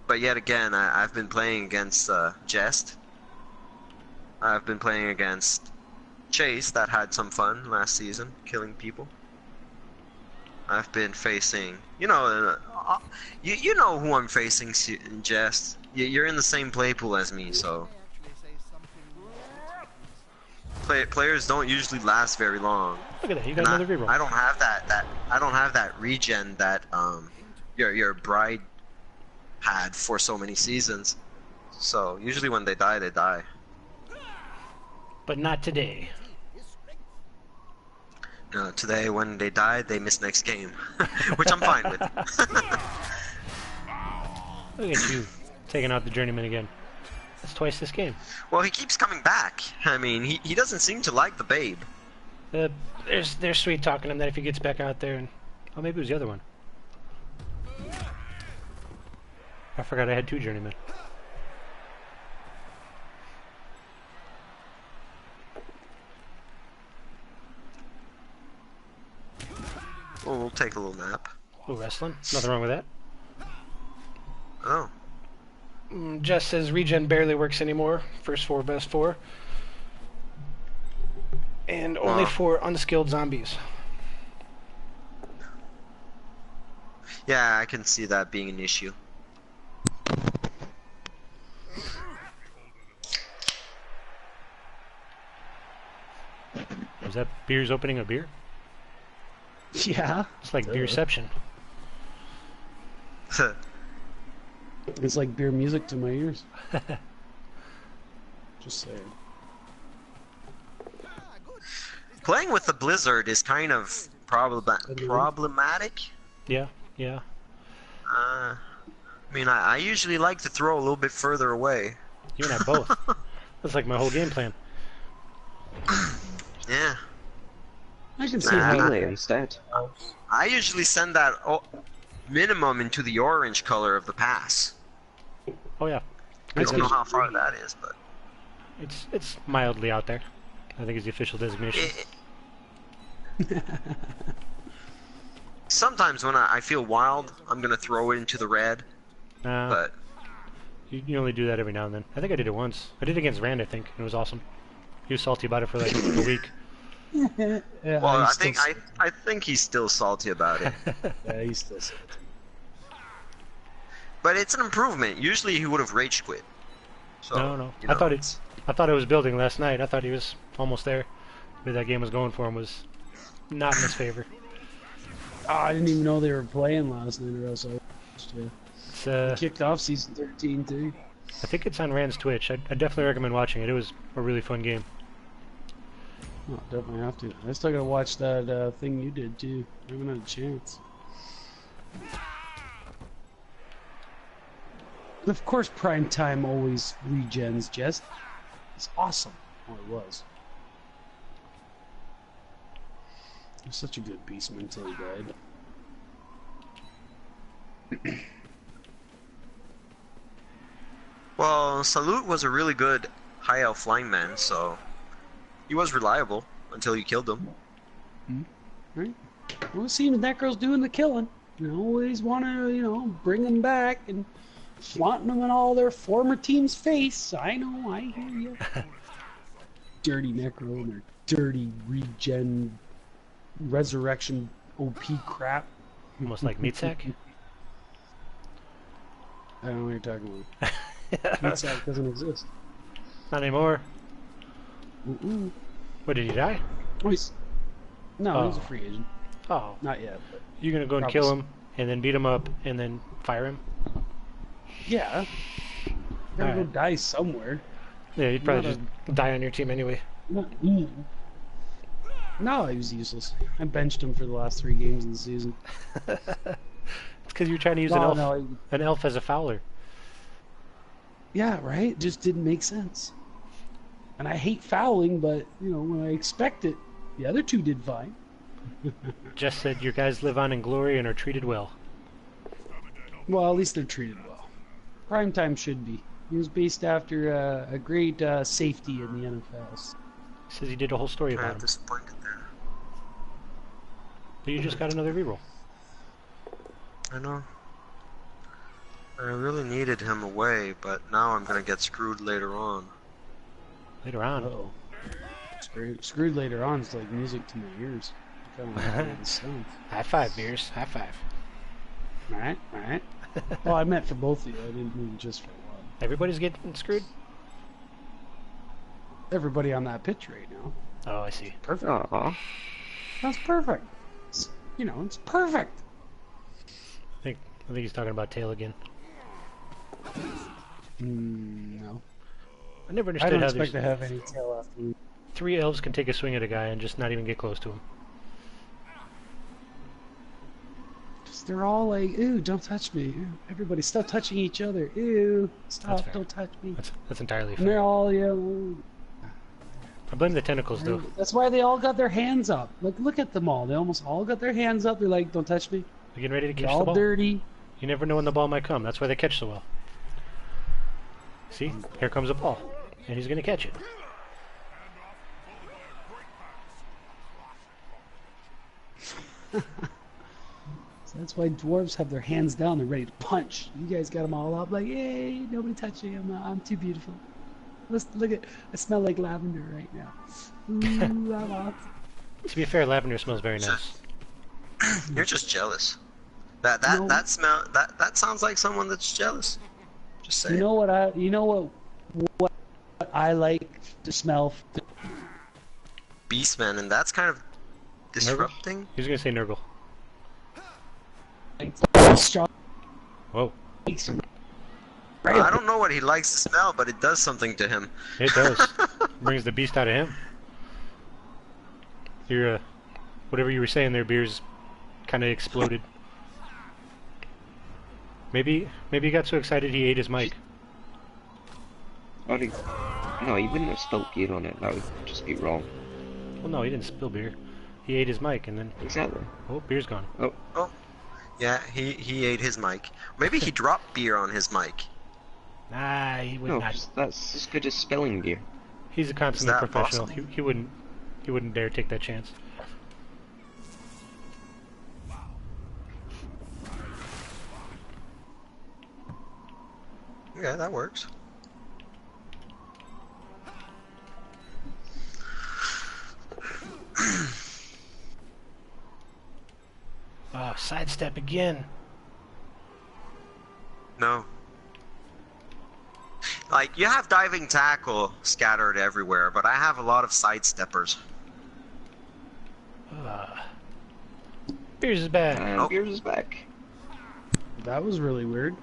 But yet again, I've been playing against Jest. I've been playing against Chase, that had some fun last season, killing people. I've been facing, you know who I'm facing, Jest. You're in the same play pool as me, so players don't usually last very long. Look at that, you got another reroll. I don't have I don't have that regen that your bride had for so many seasons. So usually when they die, they die. But not today. No, today when they die, they miss next game, which I'm fine with. Look at you, taking out the journeyman again. That's twice this game. Well, he keeps coming back. I mean, he doesn't seem to like the babe. They're sweet talking him that if he gets back out there and... Oh, maybe it was the other one. I forgot I had 2 journeymen. Well, we'll take a little nap. Oh, wrestling? Nothing wrong with that. Oh. Jess says regen barely works anymore. First 4, best 4. And only for unskilled zombies. Yeah, I can see that being an issue. Was that Beer's opening a beer? Yeah. It's like beerception. It's like beer music to my ears. Just saying. Playing with the Blizzard is kind of problematic. Yeah, yeah. I mean, I usually like to throw a little bit further away. You and I both. That's like my whole game plan. Yeah. I can see Nah, how Melee instead. I usually send that minimum into the orange color of the pass. Oh yeah. I don't know how far that is, but It's mildly out there. I think is the official designation. Sometimes when I feel wild, I'm gonna throw it into the red. But you only do that every now and then. I think I did it once. I did it against Rand, I think, and it was awesome. He was salty about it for like a week. yeah, well, I think he's still salty about it. Yeah, he's still salty. But it's an improvement. Usually he would have rage quit. So, No. you know, I thought it was building last night. I thought he was almost there. The way that game was going for him was not in his favor. Oh, I didn't even know they were playing last night, or else I watched, yeah. It's, Kicked off season 13 too. I think it's on Rand's Twitch. I definitely recommend watching it. It was a really fun game. Oh, definitely have to. I still gotta watch that thing you did too. I haven't had a chance. Of course, prime time always regens. Just, it's awesome. Oh, it was. He was such a good beastman until he died. well, Salute was a really good high elf lineman, so he was reliable until you killed him. Right? Well, it seems that girl's doing the killing. You always want to, bring them back and flaunting them in all their former team's face. I know, I hear you. Dirty Necro and their dirty regen, resurrection, OP crap. Almost like Meat Sack. I don't know what you're talking about. Meat Sack doesn't exist. Not anymore. Mm-mm. What, did he die? Oh, he's a free agent. Oh. Not yet. But You're going to go and kill him, and then beat him up, and then fire him? yeah. Gotta go Alright. die somewhere. Yeah, you'd probably just die on your team anyway. Not me. No, he was useless. I benched him for the last 3 games of the season. It's because you're trying to use an elf as a fouler. Yeah, right? Just didn't make sense. And I hate fouling, but, you know, when I expect it, the other 2 did fine. Just said your guys live on in glory and are treated well. Well, at least they're treated well. Primetime should be. He was based after a great safety in the NFL. Says he did a whole story about him. Disappointed there. But you just got another reroll. I know. I really needed him away, but now I'm gonna get screwed later on. Later on. Uh-oh. Screwed later on is like music to my ears. High five, Beers. High five. Alright, alright. Well, I meant for both of you. I didn't mean just for one. Everybody's getting screwed? Everybody on that pitch right now. Oh, I see. Perfect. Aw. That's perfect. It's, you know, it's perfect. I think he's talking about tail again. No. I never I understood don't how expect there's to have any tail after me. 3 elves can take a swing at a guy and just not even get close to him. They're all like, ew, don't touch me. Ew. Everybody, stop touching each other. Ew, stop, fair. don't touch me. That's entirely And fair. they're all, you know, I blame the tentacles, though. that's why they all got their hands up. Like, look at them all. They almost all got their hands up. They're like, don't touch me. They're getting ready to They're catch all the ball. dirty. You never know when the ball might come. That's why they catch so well. See? Here comes a ball. And he's going to catch it. So that's why dwarves have their hands down. They're ready to punch. You guys got them all up like, hey, nobody touch me. I'm too beautiful. Let's look at. I smell like lavender right now. Ooh, I'm awesome. To be fair, lavender smells very nice. You're just jealous. That sounds like someone that's jealous. Just say. You know what I like to smell. Beastman, and that's kind of disrupting. He was going to say Nurgle. Strong. Whoa. I don't know what he likes to smell, but it does something to him. It does. Brings the beast out of him. Your, whatever you were saying there, Beers, kind of exploded. Maybe he got so excited he ate his mic. No, he wouldn't have spilled beer on it. That would just be wrong. Well, no, he didn't spill beer. He ate his mic and then... Exactly. Oh, beer's gone. Oh. Yeah, he ate his mic. Maybe he dropped beer on his mic. Nah, he would No, not. that's as good as spilling beer. He's a consummate that professional. possible? He wouldn't dare take that chance. Yeah, that works. Oh, sidestep again. No. Like, you have diving tackle scattered everywhere, but I have a lot of sidesteppers. Beers is back. And Oh. Beers is back. That was really weird.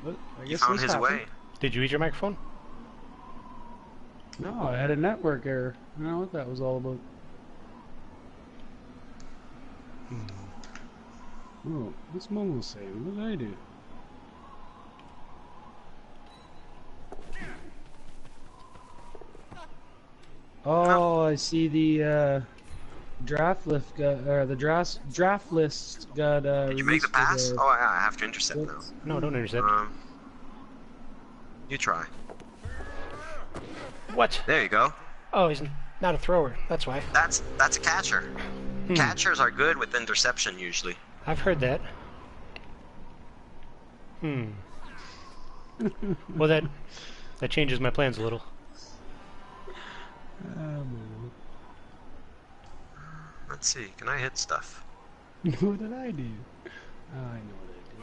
But I He guess found this his happened. way. Did you eat your microphone? No, I had a network error. I don't know what that was all about. Oh, what's Momo saying? What did I do? Oh, I see the draft list got, or the draft list got. Did you make the released for pass? the- Oh, I have to intercept now. No, don't intercept. You try. What? There you go. Oh, he's not a thrower. That's why. That's a catcher. Catchers are good with interception usually. I've heard that. Well, that changes my plans a little. Let's see. Can I hit stuff? What did I do? Oh, I know what I did.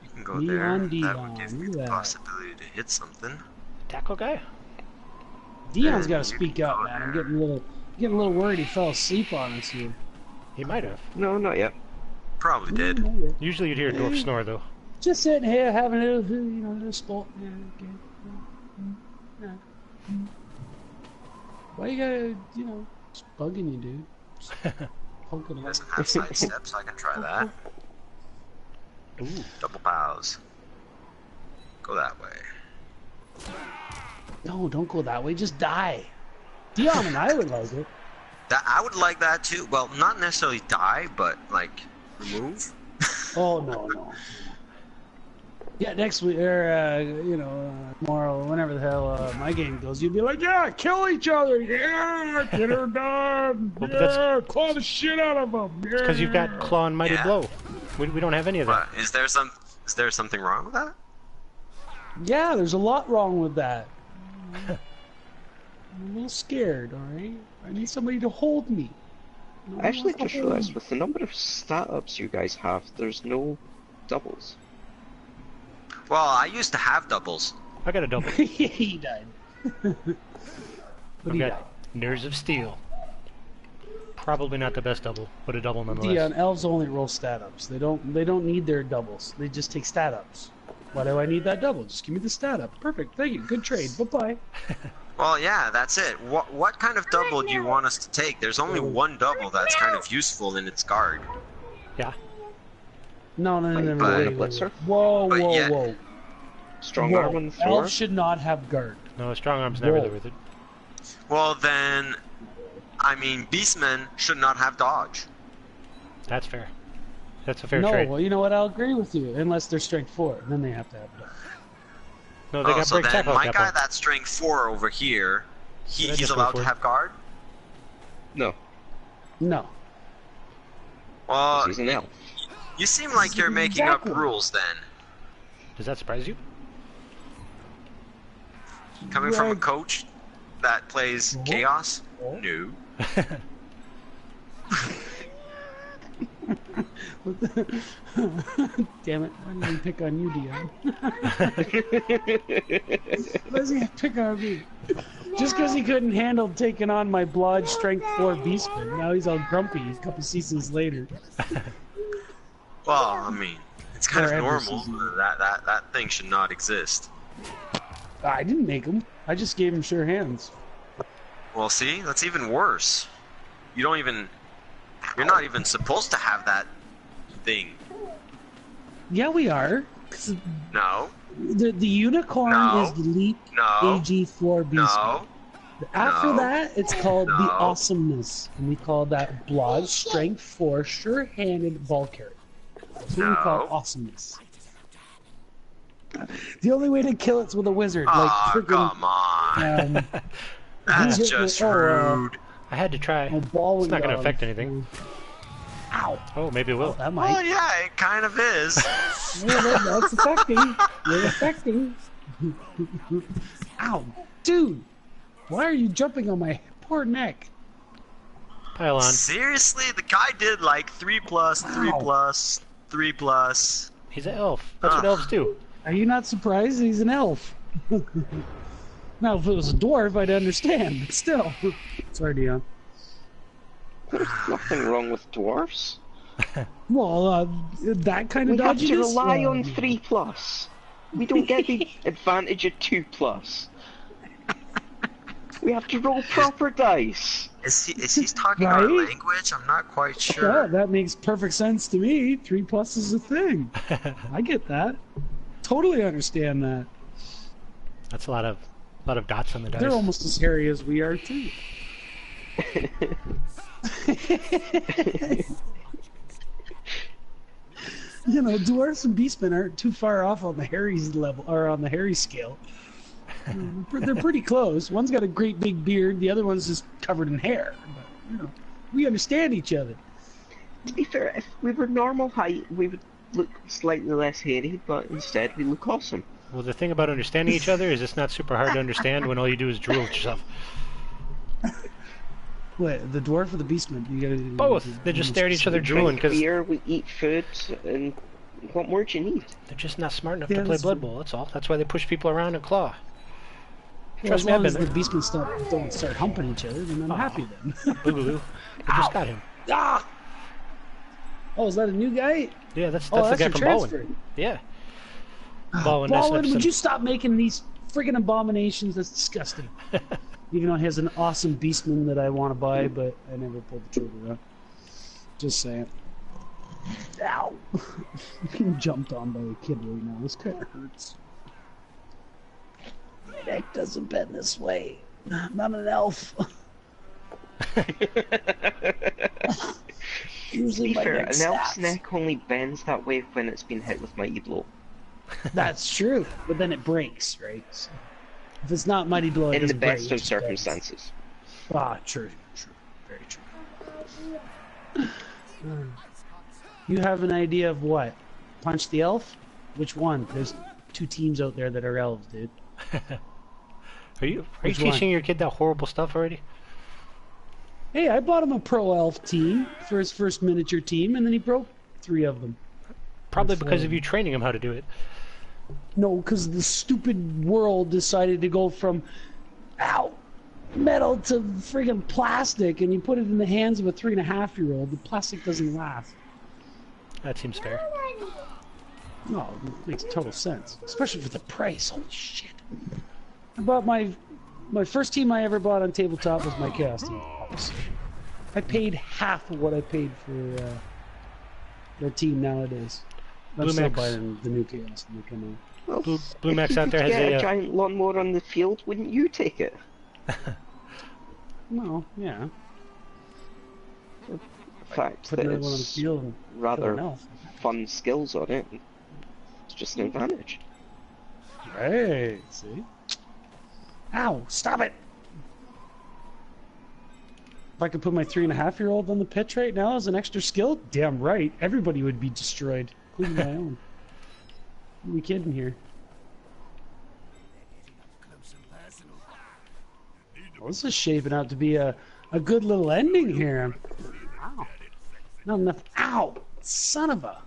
You can go Neon there. That Dion, would give me look the at that. possibility to hit something. Tackle guy? Dion's got you to speak can up, go man. I'm there. getting a little worried he fell asleep on us here. He might have. No, not yet. Probably did. Usually you'd hear a dwarf snore, though. Just sitting here having a little sport. Yeah, okay. Yeah. Why you gotta, you know, just bugging you, dude? Just poking He out. doesn't have side steps, I can try that. Ooh. Double bows. Go that way. No, don't go that way. Just die. Dion and I would like it. That I would like that too. Well, not necessarily die, but like remove. Oh no. Yeah, next week or you know, tomorrow, whenever the hell my game goes, you'd be like, yeah, kill each other, yeah, get her done, Well, yeah, claw the shit out of them. Yeah. Because you've got Claw and Mighty Yeah. Blow. We don't have any of that. Is there something wrong with that? Yeah, there's a lot wrong with that. I'm a little scared. All right, I need somebody to hold me. No I actually one wants just to hold realized me. with the number of stat ups you guys have, there's no doubles. Well, I used to have doubles. I got a double. He died. But I've he got died. Nerves of Steel. Probably not the best double, but a double nonetheless. Dion, elves only roll stat ups. They don't need their doubles. They just take stat ups. Why do I need that double? Just give me the stat up. Perfect. Thank you. Good trade. Bye bye. Well, yeah, that's it. What kind of double do you want us to take? There's only one double that's kind of useful in its guard. Yeah. No. Like, Wait. Blitzer? Whoa. But yet- Whoa. Strong arm on the floor? Elves should not have guard. No, strong arm's never Whoa. there with it. Well, then, I mean, beastmen should not have dodge. That's fair. That's a fair No, trade. well, you know what? I'll agree with you. Unless they're strength 4. Then they have to have guard. No, they got So break then tackle at my that guy point. that's strength 4 over here, Did I he's just go allowed for to it? have guard? No, No. Well, he's an elf. you seem like you're making up Exactly. rules then. Does that surprise you? Coming from a Right. coach that plays What? chaos? What? No. Damn it. Why didn't he pick on you, Dion? Why does he pick on me? Just because he couldn't handle taking on my Blodge Strength 4 Beastman. Now he's all grumpy a couple seasons later. Well, I mean, it's kind Or of every normal. season. That thing should not exist. I didn't make him. I just gave him sure hands. Well, see, that's even worse. You're not even supposed to have that thing. Yeah, we are. 'Cause No, the unicorn No. is the Leap no, AG4 Beastman. no. After No. that, it's called the No. Awesomeness. And we call that Blodge Strength 4 Sure-Handed Ball Carry. That's what we call No. Awesomeness. The only way to kill it's with a wizard. Like Aw, freaking. come on. That's hit just me- rude. I had to try. A ball It's not going to went affect down. anything. Ow. Oh, maybe it will. That Well, might. yeah, it kind of is. Yeah, that's affecting. You're affecting. Ow. Dude. Why are you jumping on my poor neck? Pile on. Seriously, the guy did like 3+, 3+, 3+. He's an elf. That's what Ugh. elves do. Are you not surprised? He's an elf. Now, if it was a dwarf, I'd understand, but still. Sorry, Dion. There's nothing wrong with dwarfs. Well, that kind of We have to dodginess, rely uh, on 3+. We don't get the advantage of 2+. We have to roll proper dice. Is he talking our Right? language? I'm not quite Yeah, sure. that makes perfect sense to me. 3+ is a thing. I get that. Totally understand that. That's a lot of dots on the dice. They're almost as hairy as we are, too. You know, dwarves and beastmen aren't too far off on the Harry's level, or on the Harry scale. They're pretty close. One's got a great big beard, the other one's just covered in hair. But, you know, we understand each other. To be fair, if we were normal height, we would look slightly less hairy, but instead we look awesome. Well, the thing about understanding each other is it's not super hard to understand when all you do is drool at yourself. What, the dwarf or the beastman? You gotta Both. They just stare at each other drooling Drink because beer, we eat food, and what more do you need? they're just not smart enough Yeah, to play that's Blood true. Bowl. That's all. That's why they push people around and claw. Well, Trust as me, I've long as been the there. beastmen don't start humping each other, then I'm happy then. Boogaloo. I just got him. Ah! Oh, is that a new guy? Yeah, that's Oh, the that's guy your from transfer. Baldwin. Yeah. Baldwin, that's Baldwin, would episode- you stop making these friggin' abominations? That's disgusting. Even though he has an awesome beastman that I want to buy, but I never pulled the trigger on. Just saying. Ow! Getting jumped on by a kid right now. This kind of hurts. My neck doesn't bend this way. I'm not an elf. Usually To be my fair, neck an elf's snaps. neck only bends that way when it's been hit with Mighty Blow. That's true, but then it breaks, right? So if it's not Mighty Blow, it In the doesn't break, best it of just bends. circumstances. Ah, true, very true. You have an idea of what? Punch the elf? Which one? There's 2 teams out there that are elves, dude. Are you Which one? teaching your kid that horrible stuff already? Hey, I bought him a pro elf team for his first miniature team, and then he broke 3 of them. Probably That's, because of you training him how to do it. No, because the stupid world decided to go from, ow, metal to friggin' plastic, and you put it in the hands of a 3.5-year-old. The plastic doesn't last. That seems fair. No, it makes total sense, especially for the price. Holy shit! I bought my first team I ever bought on tabletop was my chaos team. Obviously. I paid half of what I paid for their team nowadays. I'm Blue still Max. buying the new chaos when they come out. Well, Blue Max if you out there could has get a, a giant lawnmower on the field, wouldn't you take it? Well, yeah. The fact Put that another one on the it's field and kill an rather elf. fun skills on it, it's just an advantage. Right, see? Ow, stop it! If I could put my 3.5-year-old on the pitch right now as an extra skill, damn right, everybody would be destroyed, including my own. Who are we kidding here? Well, this is shaping out to be a good little ending here. Ow. Not enough. Ow! Son of a.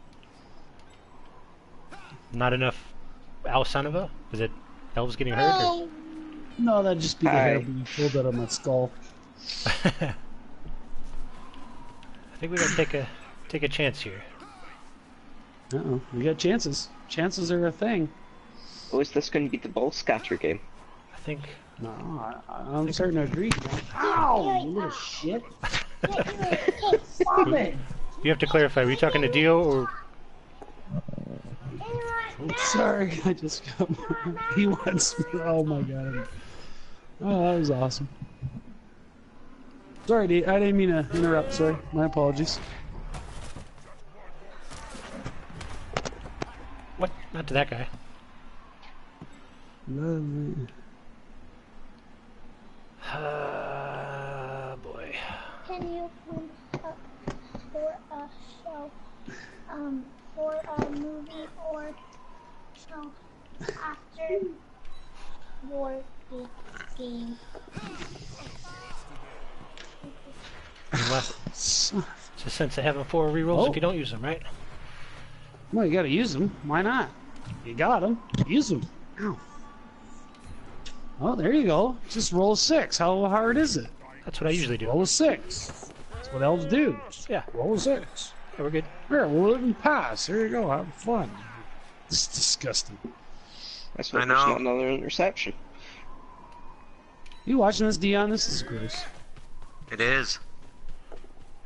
not enough Alsanova? Is it elves getting hurt? Or? No, that'd just be the Hi. hair being pulled out of my skull. I think we gotta take a chance here. Uh-oh, we got chances. Chances are a thing. Oh, is this going to be the ball scatter game? I think No, I'm starting to agree. Ow, you little shit. Stop it. you have to clarify. Were you talking to Dio or Sorry, I just got he wants me. Oh my god. Oh, that was awesome. Sorry, D, I didn't mean to interrupt. Sorry, my apologies. what? Not to that guy. Lovely. Boy. Can you come up for a show, for a movie or show after your big game? Unless Son it's a sense of having 4 rerolls Oh. if you don't use them, right? Well, you gotta use them. Why not? You got them. Use them. Ow. Oh, there you go. Just roll a 6. How hard is it? That's what I usually do. Roll a 6. That's what elves do. Just Yeah. roll a 6. Yeah, we're good. Here, we'll let him pass. There you go. Have fun. This is disgusting. That's why I there's know. not another interception. You watching this, Dion? This is gross. It is.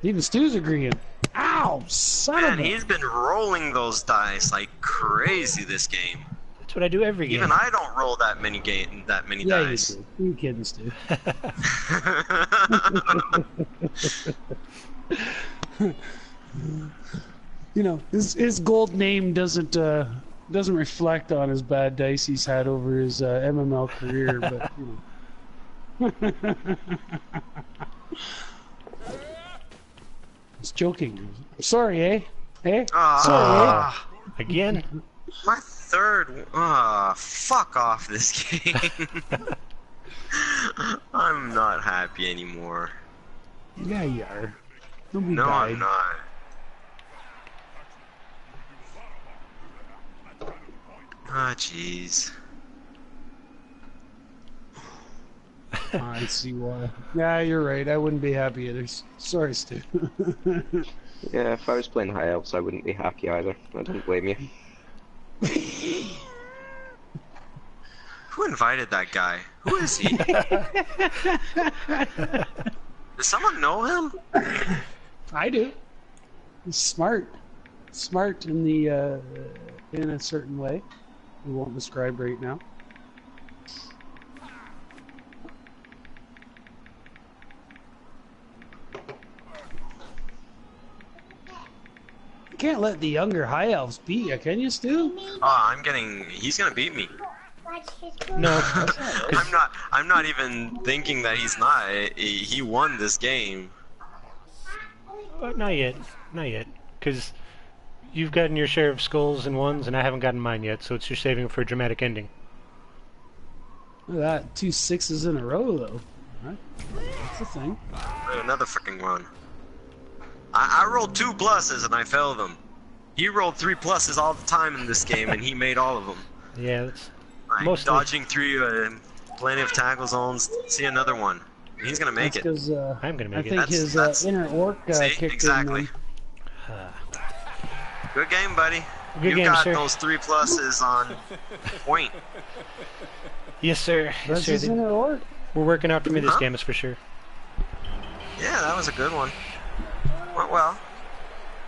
Even Stu's agreeing. Ow, son Man, of a... he's been rolling those dice like crazy this game. That's what I do every game. Even I don't roll that many Yeah, you dice. do. You kidding, Stu? You know, his gold name doesn't reflect on his bad dice he's had over his MML career, but you know. It's joking. I'm sorry, eh? Eh? Sorry, eh? Again? My third. Fuck off this game. I'm not happy anymore. Yeah, you are. Nobody No, died. I'm not. Ah, jeez. I see why. Yeah, you're right. I wouldn't be happy either. Sorry, Stu. Yeah, if I was playing High Elves, I wouldn't be happy either. I don't blame you. Who invited that guy? Who is he? Does someone know him? I do. He's smart. Smart in the in a certain way. We won't describe right now. You can't let the younger high elves beat you, can you, Stu? Oh, he's gonna beat me. No, I'm not even thinking that he's not. He won this game. not yet. Not yet. Because you've gotten your share of skulls and ones, and I haven't gotten mine yet, so it's just saving it for a dramatic ending. Look at that. 2 6s in a row, though. Right? That's the thing. Another freaking one. I rolled 2 pluses and I failed them. He rolled 3 pluses all the time in this game, and he made all of them. Yeah, that's Like, mostly dodging 3, plenty of tackle zones. See another one. He's gonna make it. Because I'm gonna I make it. think his That's- inner orc See, kicked exactly. in. Good game, buddy. Good you game, got sir. those 3 pluses on point. Yes, sir. Yes, That's sir. his inner orc. We're working out for me this Huh? game, that's for sure. Yeah, that was a good one. Went well.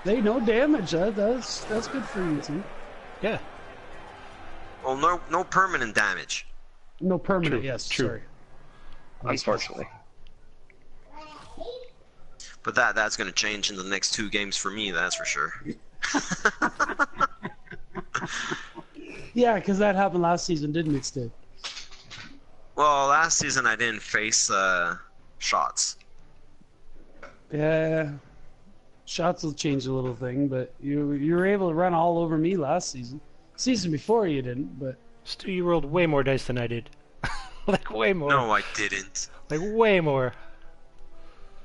They no damage. That's good for you, too. Yeah. Well, no permanent damage. No permanent. True, Yes. true. Sorry. Unfortunately. But that's gonna change in the next 2 games for me, that's for sure. Yeah, because that happened last season, didn't it, Stu? Well, last season I didn't face shots. Yeah. Shots will change a little thing, but you were able to run all over me last season. Season before you didn't, but Stu, you rolled way more dice than I did. Like, way more. No, I didn't. Like, way more.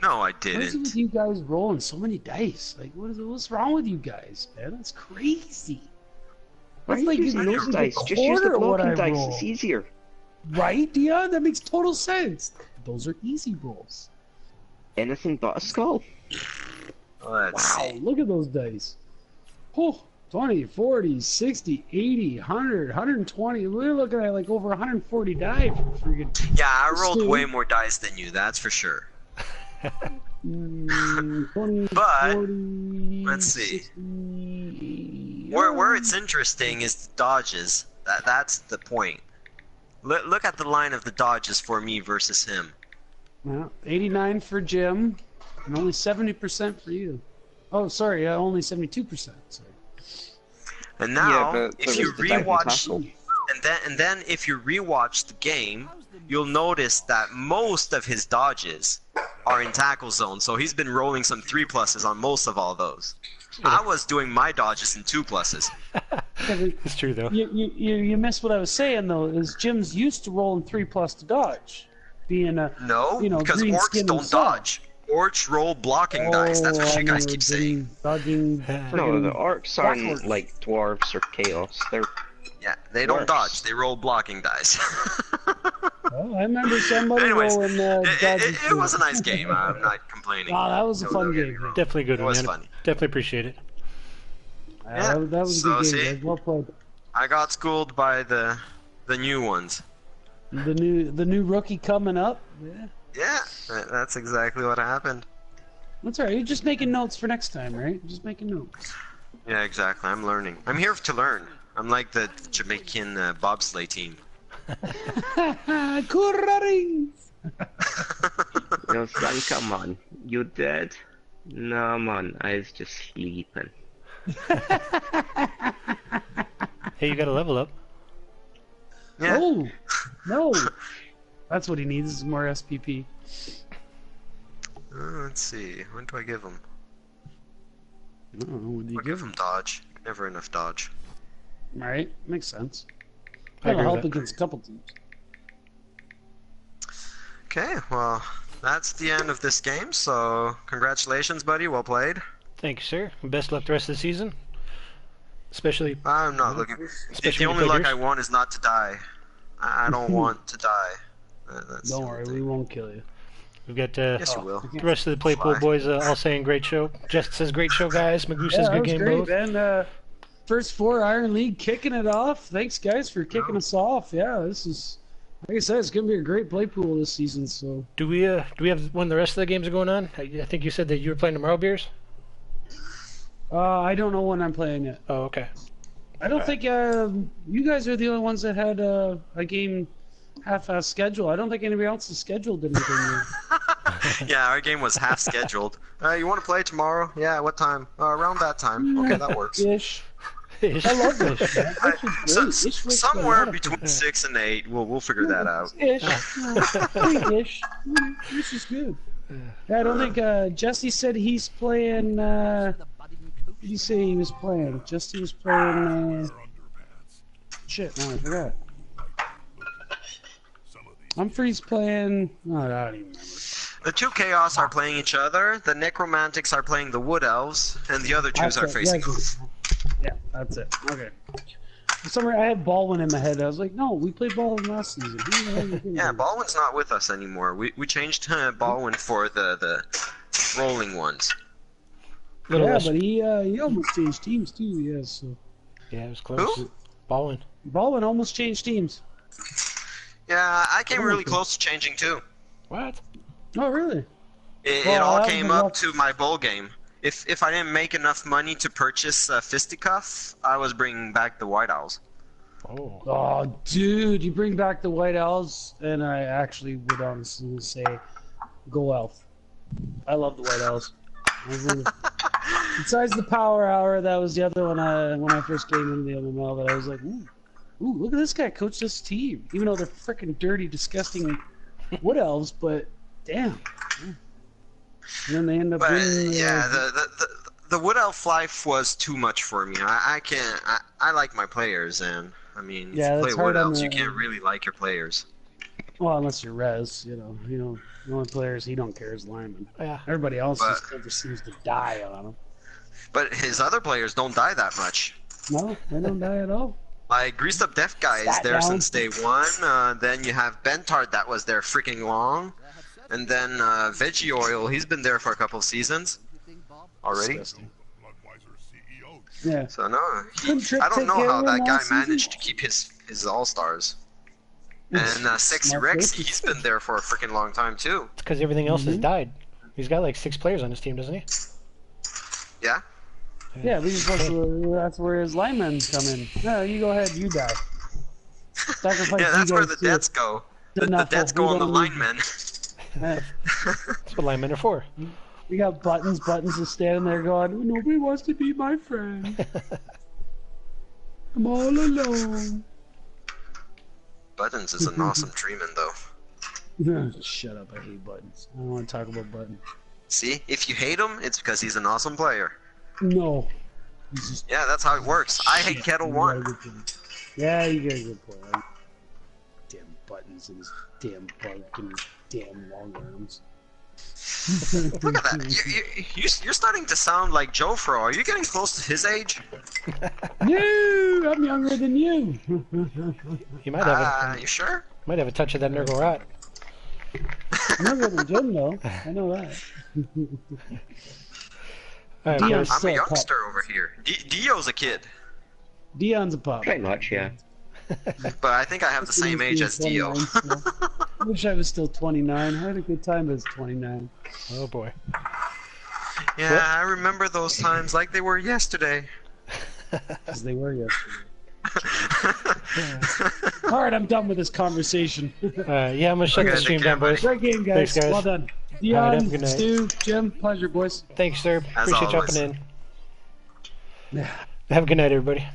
No, I what is it didn't. with you guys rolling so many dice? Like, what's wrong with you guys, man? That's crazy. Why are That's you like using getting those over dice? a Just use the quarter of what blocking I dice. roll. It's easier. Right? Yeah, that makes total sense. Those are easy rolls. Anything but a skull. Let's Wow, see. look at those dice. Oh, 20, 40, 60, 80, 100, 120. We're looking at like over 140 die for freaking Yeah, I rolled Stu. way more dice than you, that's for sure. 20, But, 40, let's see. 60, Where it's interesting is the dodges. That's the point. Look at the line of the dodges for me versus him. Well, 89 for Jim, and only 70% for you. Oh, sorry, only 72%. Sorry. And now, but if there you was the diving rewatch, tackle. and then if you rewatch the game, you'll notice that most of his dodges are in tackle zone. So he's been rolling some 3 pluses on most of all those. I was doing my dodges in 2 pluses. It's true, though. You missed what I was saying though. Is Jim's used to rolling 3+ to dodge, being a No, because green orcs skin don't himself. dodge. Orcs roll blocking dice. That's what I you guys remember keep saying. Dodging. No, friggin' the orcs black aren't orcs. like dwarves or chaos. They're Yeah, they don't Worse. dodge. They roll blocking dice. Well, I remember somebody Anyways, rolling dodging. it was a nice game. I'm not complaining. Oh, that was a fun game. Definitely a good It one, was man. funny. Definitely appreciate it. Yeah, That was a so good see? game. Guys. Well played. I got schooled by the new ones. The new rookie coming up. Yeah, Yeah, that's exactly what happened. that's all right. You're just making notes for next time, right? Just making notes. Yeah, exactly. I'm learning. I'm here to learn. I'm like the Jamaican bobsleigh team. Cool runnings. son, come on. You dead? No, man. I was just sleeping. Hey, you got to level up. Yeah. Oh no, that's what he needs. Is more SPP. Let's see. What do I give him? I don't know. What do you I'll give him dodge. Never enough dodge. Right, makes sense. I That'll agree help with that. against a couple teams. Okay, well, that's the end of this game. So, congratulations, buddy. Well played. Thank you, sir. Best luck the rest of the season. Especially, I'm not looking. Especially The when only you played luck I yours. want is not to die. I don't want to die. That's the Don't only worry, thing. we won't kill you. we've got Yes, you will. the rest of the Playpool Fly. boys all saying great show. Jess says great show, guys. Magoo says that good was game great, both. man. first 4 Iron League kicking it off. Thanks, guys, for kicking us off. Yeah, this is, like I said, it's going to be a great play pool this season. So, Do we have when the rest of the games are going on? I think you said that you were playing tomorrow, Beers. I don't know when I'm playing it. Oh, okay. I don't think you guys are the only ones that had a game half-ass schedule. I don't think anybody else has scheduled anything yet. Yeah, our game was half scheduled. You want to play tomorrow? Yeah, what time? Around that time. Okay, that works. Ish. I love this. Man. This is So, great. Ish works somewhere a lot of between 6 and 8, we'll figure that out. Ish. Ish. Ish is good. Yeah, I don't think Jesse said he's playing. What did you say he was playing? Jesse was playing. Shit, no, I forgot. Humphrey's playing. Oh, I don't even remember. The 2 Chaos are playing each other, the Necromantics are playing the Wood Elves, and the other 2s are facing off. Yeah, that's it. Okay. For some reason, I had Baldwin in my head. I was like, no, we played Baldwin last season. Yeah, Baldwin's not with us anymore. We changed Baldwin for the rolling ones. Yeah, but he almost changed teams too. Yeah, so. Yeah, it was close. Who? Baldwin almost changed teams. Yeah, I came really close to changing too. What? Oh, really? It Well, all I came haven't up to my bowl game. If I didn't make enough money to purchase Fisticuff, I was bringing back the White Owls. Oh. Oh, dude, you bring back the White Owls, and I actually would honestly say, go Elf. I love the White Owls. Besides the Power Hour, that was the other one when I first came into the MML that I was like, ooh, look at this guy coach this team. Even though they're freaking dirty, disgusting Wood Elves, but damn. And then they end up winning. Yeah, the Wood Elf life was too much for me. I can't. I like my players, and I mean, Yeah, if that's you play hard Wood on Elves, the- you can't really like your players. Well, unless you're Rez, the only players he don't care is Lyman. Yeah. Everybody else But- just never seems to die on him. But his other players don't die that much. No, they don't die at all. Like Greased Up Death Guy is Sat there down. since day one. Then you have Bentard that was there freaking long, and then Veggie Oil. He's been there for a couple of seasons already. Disgusting. Yeah. So no, Couldn't Trick I don't take know care how of that him guy last season? managed to keep his All Stars. And Sexy Smart Rex, choices. he's been there for a freaking long time too. It's because everything else has died. He's got like 6 players on his team, doesn't he? Yeah. Yeah, we just supposed to, that's where his linemen come in. No, you go ahead, you die. Sacrifice Yeah, that's you where guys the too. deaths go. The Enough, deaths we go on the don't need- linemen. Yeah. That's what linemen are for. We got Buttons is standing there going, nobody wants to be my friend. I'm all alone. Buttons is an awesome treeman though. Shut up, I hate Buttons. I don't want to talk about Buttons. See, if you hate him, it's because he's an awesome player. No. He's just Yeah, that's how it works. I hate Kettle You got a One. good point. Yeah, you got a good point. Damn Buttons and his damn bike and his damn long arms. Look at that. You're starting to sound like Joe Fro. Are you getting close to his age? No, I'm younger than you. You might have You sure? a touch of that Nurgle rot. I'm younger than Jim, though. I know that. All right, Dion- boys. I'm So, a youngster over here. Dio's a kid, Dion's a pup. Pretty much, yeah. but I think I have the same age as Dio. 29 still. I wish I was still 29. I had a good time as 29. Oh boy. Yeah, I remember those times like they were yesterday. Because they were yesterday. Alright, I'm done with this conversation. Yeah, I'm gonna shut Okay, the stream take care, down, boys. Great game, guys. Thanks, guys. Well done. Alright, Dion, have a good night. Stu, Jim, pleasure, boys. Thanks, sir. As Appreciate you always. hopping in. Have a good night, everybody.